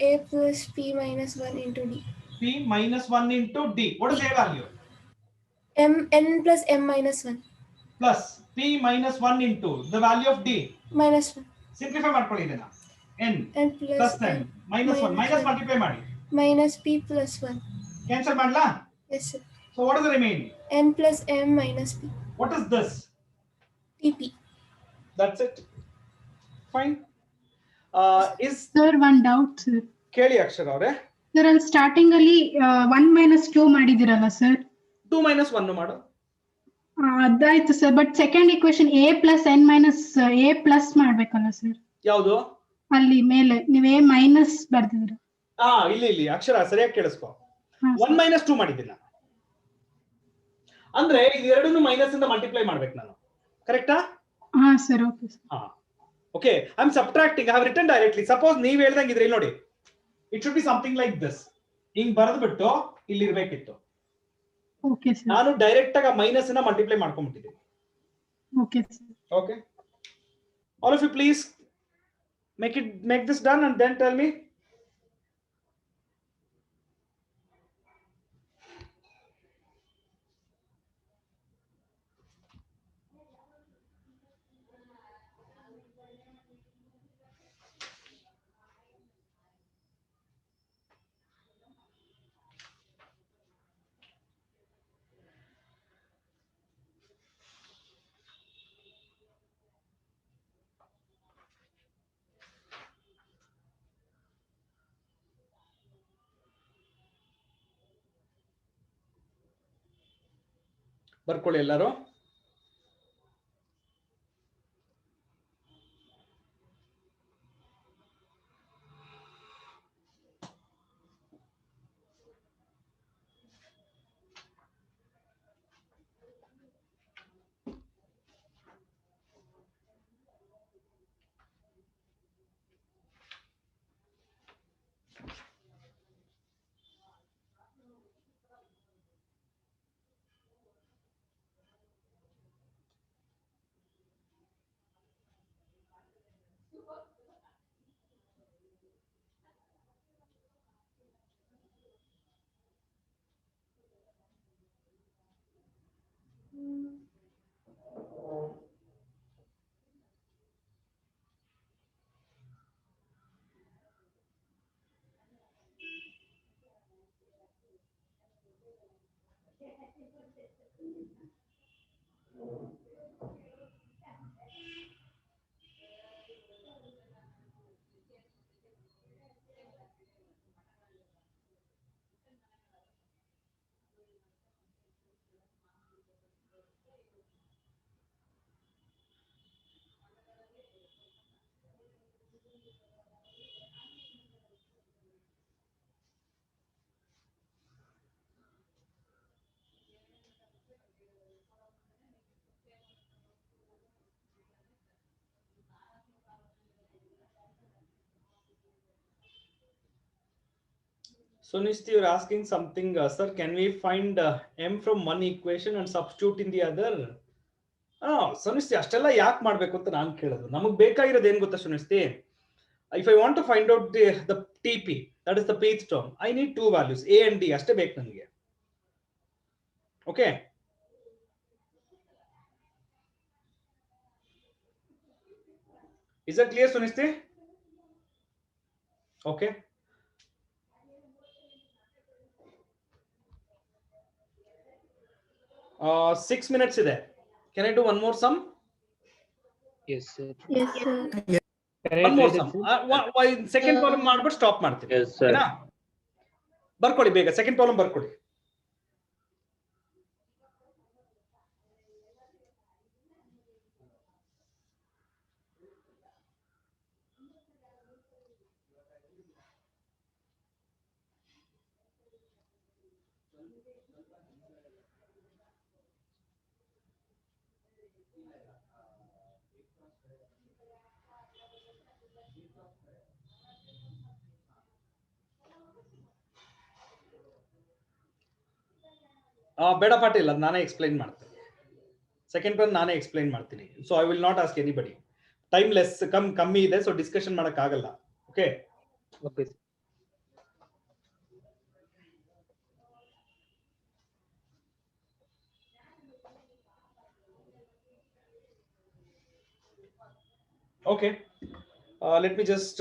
A plus P minus 1 into D. P minus 1 into D. What is A value? N plus m minus 1. Plus P minus 1 into the value of D. Minus 1. Simplify ಮಾಡ್ಕೊಳ್ಳಿ ಇದನ್ನ. N plus n minus 1. Minus multiply ಮಾಡಿ. Minus P plus 1. Cancel ಮಾಡ್ಲಾ? Yes, sir. So what is the remaining? N plus m minus P. What is this? TP. That's it. Fine. Is Sir, one doubt, sir. ಕೇಳಿ ಅಕ್ಷರ ಅವರೇ. Sir, ಅಲ್ಲಿ starting ಅಲ್ಲಿ 1 minus 2 ಮಾಡಿದಿರಲ್ಲ sir? 2 minus 1 ಮಾಡು. ಅದಾಯ್ತು sir, but second equation A plus n minus A plus ಮಾಡ್ಬೇಕಲ್ಲ sir? ಯಾವುದು? ಅಲ್ಲಿ ಮೇಲೆ ನೀವು A minus ಬರ್ದಿದ್ದೀರ. ಇಲ್ಲಿ ಅಕ್ಷರ ಸರಿಯಾಗಿ ಕೇಳಿಸ್ಕೊ. 1 minus 2 ಮಾಡಿದ್ದಿಲ್ಲ. ಅಂದ್ರೆ ಇದೆರಡನ್ನು ಮೈನಸ್ ಇಂದ ಮಲ್ಟಿಪ್ಲೈ ಮಾಡ್ಬೇಕು ನಾನು. ಕರೆಕ್ಟಾ? ಹಾ sir, okay sir. Okay, I'm subtracting. I have written directly. Suppose ನೀವು ಹೇಳ್ದಂಗಿದ್ರೆ ಇಲ್ಲಿ ನೋಡಿ. It should be something like this. ಹಿಂಗ್ ಬರೆದು ಬಿಟ್ಟು ಇಲ್ಲಿ ಇರಬೇಕಿತ್ತು. Okay sir. ನಾನು ಡೈರೆಕ್ಟ್ ಆಗಿ ಮೈನಸ್ ಅನ್ನ ಮಲ್ಟಿಪ್ಲೈ ಮಾಡ್ಕೊಂಡ್ಬಿಟ್ಟಿದ್ದೀನಿ. Okay sir. Okay. All of you please make this done and then tell me. ಬರ್ಕೊಳ್ಳಿ ಎಲ್ಲರೂ. Sunishti, you're asking something, sir. Can we find m from one equation and substitute in the other? Sunishti, ಅಷ್ಟೆಲ್ಲ ಯಾಕೆ ಮಾಡ್ಬೇಕು ಅಂತ ನಾನು ಕೇಳೋದು. ನಮಗೆ ಬೇಕಾಗಿರೋದು ಏನು ಗೊತ್ತಾ ಸುನಿಸ್ತಿ? If I want to find out the TP, that is the pth term, I need two values, a and d. ಅಷ್ಟೇ ಬೇಕು ನನಗೆ. Okay. Is that clear, Sunishti? Okay. Uh, 6 minutes ಇದೆ. Can I do one more sum? Yes, sir. Yes, sir. One more sum. Second problem ಮಾಡ್ಬಿಟ್ಟು stop ಮಾಡ್ತೀನಿ. Yes, sir. ಓಕೆನಾ? ಬರ್ಕೊಳ್ಳಿ ಬೇಗ, second problem ಬರ್ಕೊಳ್ಳಿ. ಬೇಡ ಪಾಟೀಲ್, ಅದು ನಾನೇ ಎಕ್ಸ್ಪ್ಲೈನ್ ಮಾಡ್ತೀನಿ. ಸೆಕೆಂಡ್ ಒನ್ ನಾನೇ ಎಕ್ಸ್ಪ್ಲೈನ್ ಮಾಡ್ತೀನಿ. So I will not ask anybody. Time less ಕಮ್ಮಿ ಇದೆ, ಸೊ ಡಿಸ್ಕಷನ್ ಮಾಡಕ್ ಆಗಲ್ಲ. Okay Okay. Okay, let me just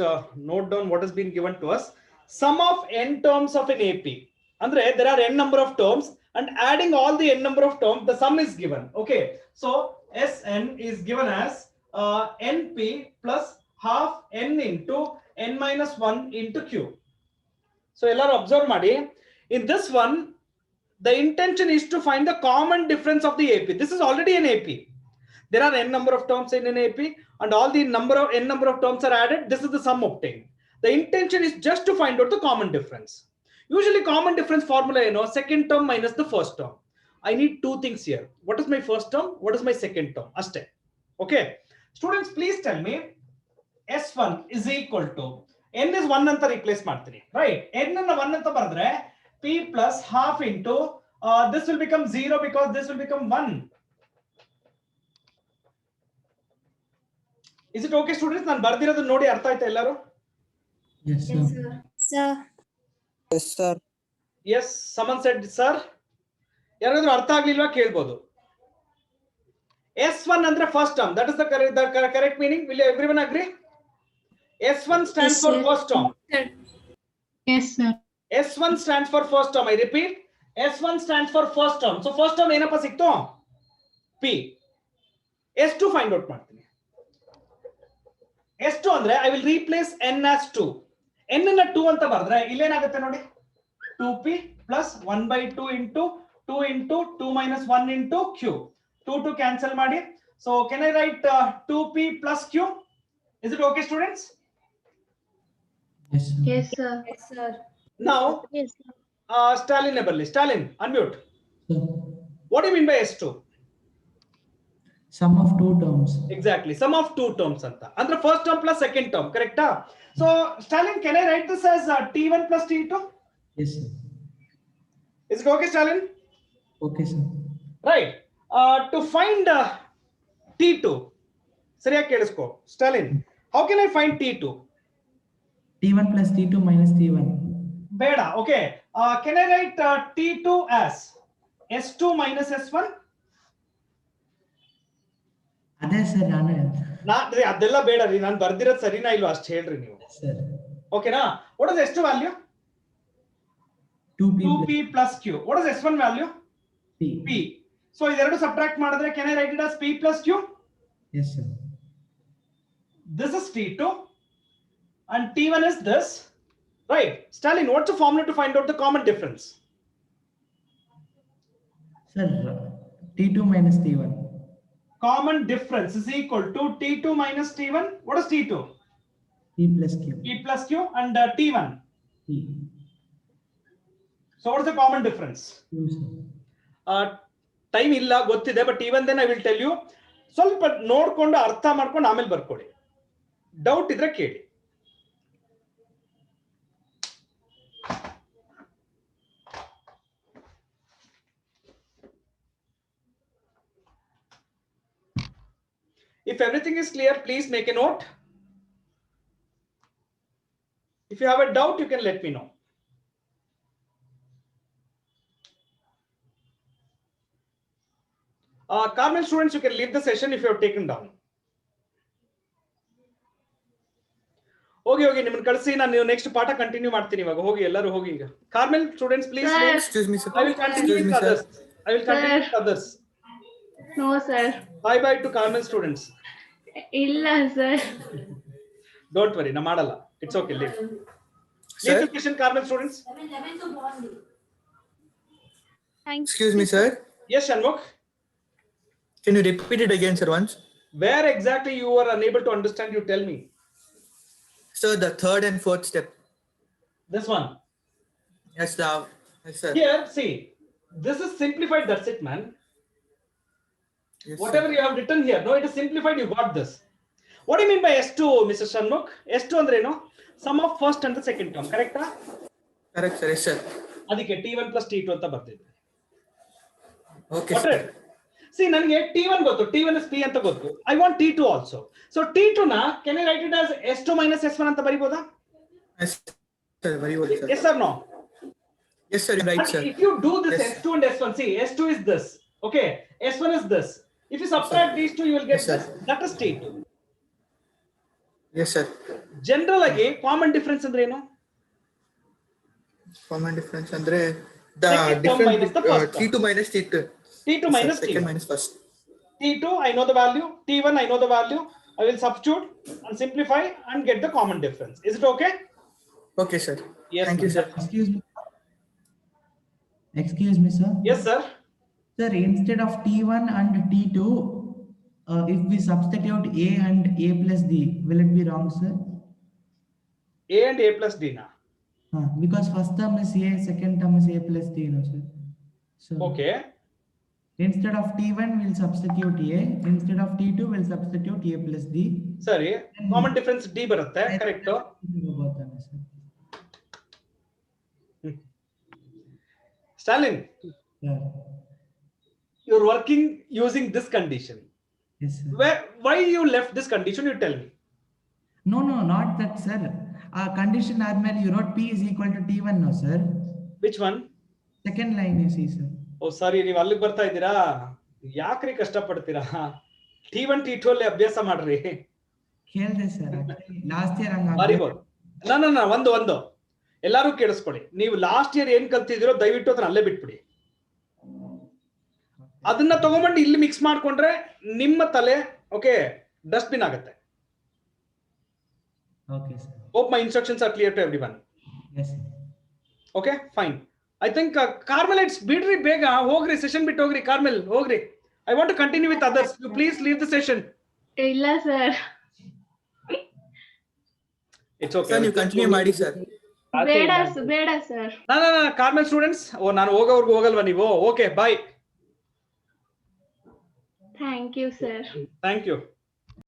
note down what has been given to us. Sum of n terms of an AP. Andre, there are n number of terms, and adding all the n number of terms, the sum is given. Okay, so Sn is given as np plus half n into n minus 1 into q. So ellaru observe madi. In this one, the intention is to find the common difference of the AP. This is already an AP. There are n number of terms in an AP, and all the n number of terms are added. This is the sum obtained. The intention is just to find out the common difference. Usually common difference formula, second term minus the first term. I need two things here. What is my first term? What is my second term? Aste. Okay. Students, please tell me S1 is equal to, n is 1 anta replace ಮಾಡ್ತೀನಿ. Right? n ಅನ್ನು 1 ಅಂತ ಬರೆದ್ರೆ p plus half into, this will become 0 because this will become 1. Is it okay, students? ನಾನು ಬರ್ದಿರೋದು ನೋಡಿ ಅರ್ಥ ಆಯ್ತಾ ಎಲ್ಲರೂ? Yes, sir. Yes, sir. Sir. Yes, sir. Yes, someone said sir. ಯಾರಾದ್ರೂ ಅರ್ಥ ಆಗ್ಲಿಲ್ವಾ ಕೇಳ್ಬೋದು. S1 ಅಂದ್ರೆ first term. That is the correct meaning. Will everyone agree? S1 stands Yes, for sir. first term. Yes, sir. S1 stands for first term. I repeat, S1 stands for first term. So first term ಏನಪ್ಪ ಸಿಕ್ತು? P. S2 find out ಮಾಡ್ತೀನಿ. S2 ಅಂದ್ರೆ I will replace n as 2. n ಅನ್ನ 2 ಅಂತ ಬರೆದ್ರೆ ಇಲ್ಲೇನಾಗುತ್ತೆ ನೋಡಿ, 2p plus 1 by 2 into 2 into 2 minus 1 into q. 2 cancel ಮಾಡಿ. So can I write 2p plus q? Is it okay, students? Yes, sir. Yes, sir. Yes, sir. Now, Yes, sir. Stalin Eberly. Stalin, unmute. Sir. What do you mean by S2? Sum of two terms. Exactly, sum of two terms anta. Andre first term plus second term, correct? So Stalin, can I write this as T1 plus T2? Yes, sir. Is it okay, Stalin? Okay, sir. Right. To find T2, ಸರಿಯಾಗಿ ಕೇಳಿಸ್ಕೋ Stalin. How can I find T2? T1 plus T2 minus T1. ಬೇಡ. Okay. Can I write T2 as S2 minus S1? ಅದೇ sir ನಾನು ಅದೆಲ್ಲ ಬೇಡ ರೀ, ನಾನು ಬರ್ದಿರೋದು ಸರಿನಾ ಇಲ್ವಾ ಅಷ್ಟು ಹೇಳ್ರಿ ನೀವು. ಸರ್. ಓಕೆನಾ? What is S2 value? 2p plus q. What is S1 value? P. So ಇದೆರಡು ಸಬ್ಟ್ರಾಕ್ಟ್ ಮಾಡಿದ್ರೆ can I write it as p plus q? Yes, sir. This is T2 and T1 is this. Right. Stalin, what's the formula to find out the common difference? Sir, T2 minus T1. Common difference is equal to T2 minus T1. What is T2? P plus Q. P plus Q and T1. P. So what is the common difference? Q, sir. Time ಇಲ್ಲ ಗೊತ್ತಿದೆ, but even then I will tell you. ಸ್ವಲ್ಪ ನೋಡ್ಕೊಂಡು ಅರ್ಥ ಮಾಡ್ಕೊಂಡು ಆಮೇಲೆ ಬರ್ಕೊಳ್ಳಿ. Doubt ಇದ್ರೆ ಕೇಳಿ. If everything is clear, please make a note. If you have a doubt, you can let me know. Carmel students, you can leave the session if you have taken down. ಹೋಗಿ ಹೋಗಿ ನಿಮ್ಮನ್ನ ಕಳಿಸಿ ನಾನು next ಪಾಠ continue ಮಾಡ್ತೀನಿ ಇವಾಗ ಹೋಗಿ ಎಲ್ಲರೂ ಹೋಗಿ ಈಗ Carmel students please Excuse me, sir. I will continue Excuse me, with sir. others. I will continue with others. No, sir. Bye bye to Carmel students. Illa, sir. Don't worry, na ಮಾಡಲ್ಲ. It's okay, leave. Leave the session, Carmel students. Excuse me, sir. Yes, Shanmukh. Can you repeat it again, sir, once? Where exactly you are unable to understand, you tell me. Sir, the third and fourth step. This one. Yes, sir. Here, see, this is simplified, that's it, man. Yes, Whatever you have written here, no, it is simplified, you got this. What do you mean by S2, Mr. Shanmukh? S2 andre no? Sum of first and the second term, correct? Correct, sir. Yes, sir. ಅದಕ್ಕೆ T1 plus T2 ಅಂತ ಬರ್ತಿದೆ. Okay, sir. See, ನನಗೆ T1 ಗೊತ್ತು, T1 is P ಅಂತ ಗೊತ್ತು. I want T2 also. So T2 ನ can I write it as S2 minus S1 ಅಂತ ಬರಿಬೋದಾ? Yes, sir. Very well, sir. Yes or no? Yes, sir. Right, And sir. if you do this Yes. S2 and S1, see, S2 is this. Okay, S1 is this. If you subtract these two, you will get Yes, sir. this. That is T2. Yes, sir. General ಆಗಿ common difference ಅಂದ್ರೆ ಏನು? Common difference andre the Second term difference minus the first term. T2 minus T2. T2 Yes, minus sir. Second T1. minus first. T2, I know the value. T1, I know the value. I will substitute and simplify and get the common difference. Is it okay? Okay, sir. Yes. Thank you, sir. Excuse me. Excuse me, sir. Yes, sir. Sir, instead of T1 and T2, if we substitute A and A plus D, will it be wrong, sir? A and A plus D na. Because first term is A, second term is A plus D, no, sir. So Okay. instead of T1, we'll substitute A. Instead of T2, we'll substitute A plus D. ಸರಿ common difference D ಬರುತ್ತೆ correct. Stalin, Yeah. you're working using this condition. Yes, sir. Why you left this condition? You tell me. No, not that, sir. Condition ಆದ್ಮೇಲೆ you wrote P is equal to T1, no, sir. Which one? Second line you see, sir. ಓ ಸಾರಿ, ನೀವು ಅಲ್ಲಿಗೆ ಬರ್ತಾ ಇದ್ದೀರಾ? ಯಾಕ್ರಿ ಕಷ್ಟ ಪಡ್ತೀರಾ? T1 T2 ಅಲ್ಲಿ ಅಭ್ಯಾಸ ಮಾಡ್ರಿ. ಕೇಳ್ದೆ ಸರ್, ಲಾಸ್ಟ್ ಇಯರ್ ಹಂಗ ಬರಿಬೋದು. ಒಂದು ಎಲ್ಲಾರು ಕೇಳಿಸ್ಕೊಳ್ಳಿ. ನೀವು ಲಾಸ್ಟ್ ಇಯರ್ ಏನ್ ಕಲ್ತಿದ್ದೀರೋ ದಯವಿಟ್ಟು ಅದನ್ನ ಅಲ್ಲೇ ಬಿಟ್ಬಿಡಿ. ಅದನ್ನ ತಗೊಂಡ್ಬಂದು ಇಲ್ಲಿ ಮಿಕ್ಸ್ ಮಾಡ್ಕೊಂಡ್ರೆ ನಿಮ್ಮ ತಲೆ ಓಕೆ ಡಸ್ಟ್ಬಿನ್ ಆಗುತ್ತೆ. Okay, sir. Hope my instructions are clear to everyone. Yes, sir. Okay, fine. I think Carmel, it's ಬಿಡ್ರಿ ಬೇಗ ಹೋಗ್ರಿ, ಸೆಷನ್ ಬಿಟ್ಟು ಹೋಗ್ರಿ. Carmel, ಹೋಗ್ರಿ. I want to continue with others. You please leave the session. Illa, sir. It's okay. Sir, you continue ಮಾಡಿ, sir. ಬೇಡ sir. Carmel students, ನಾನು ಹೋಗೋವರೆಗೂ ಹೋಗಲ್ವಾ ನೀವು? Okay, bye. Thank you, sir. Thank you.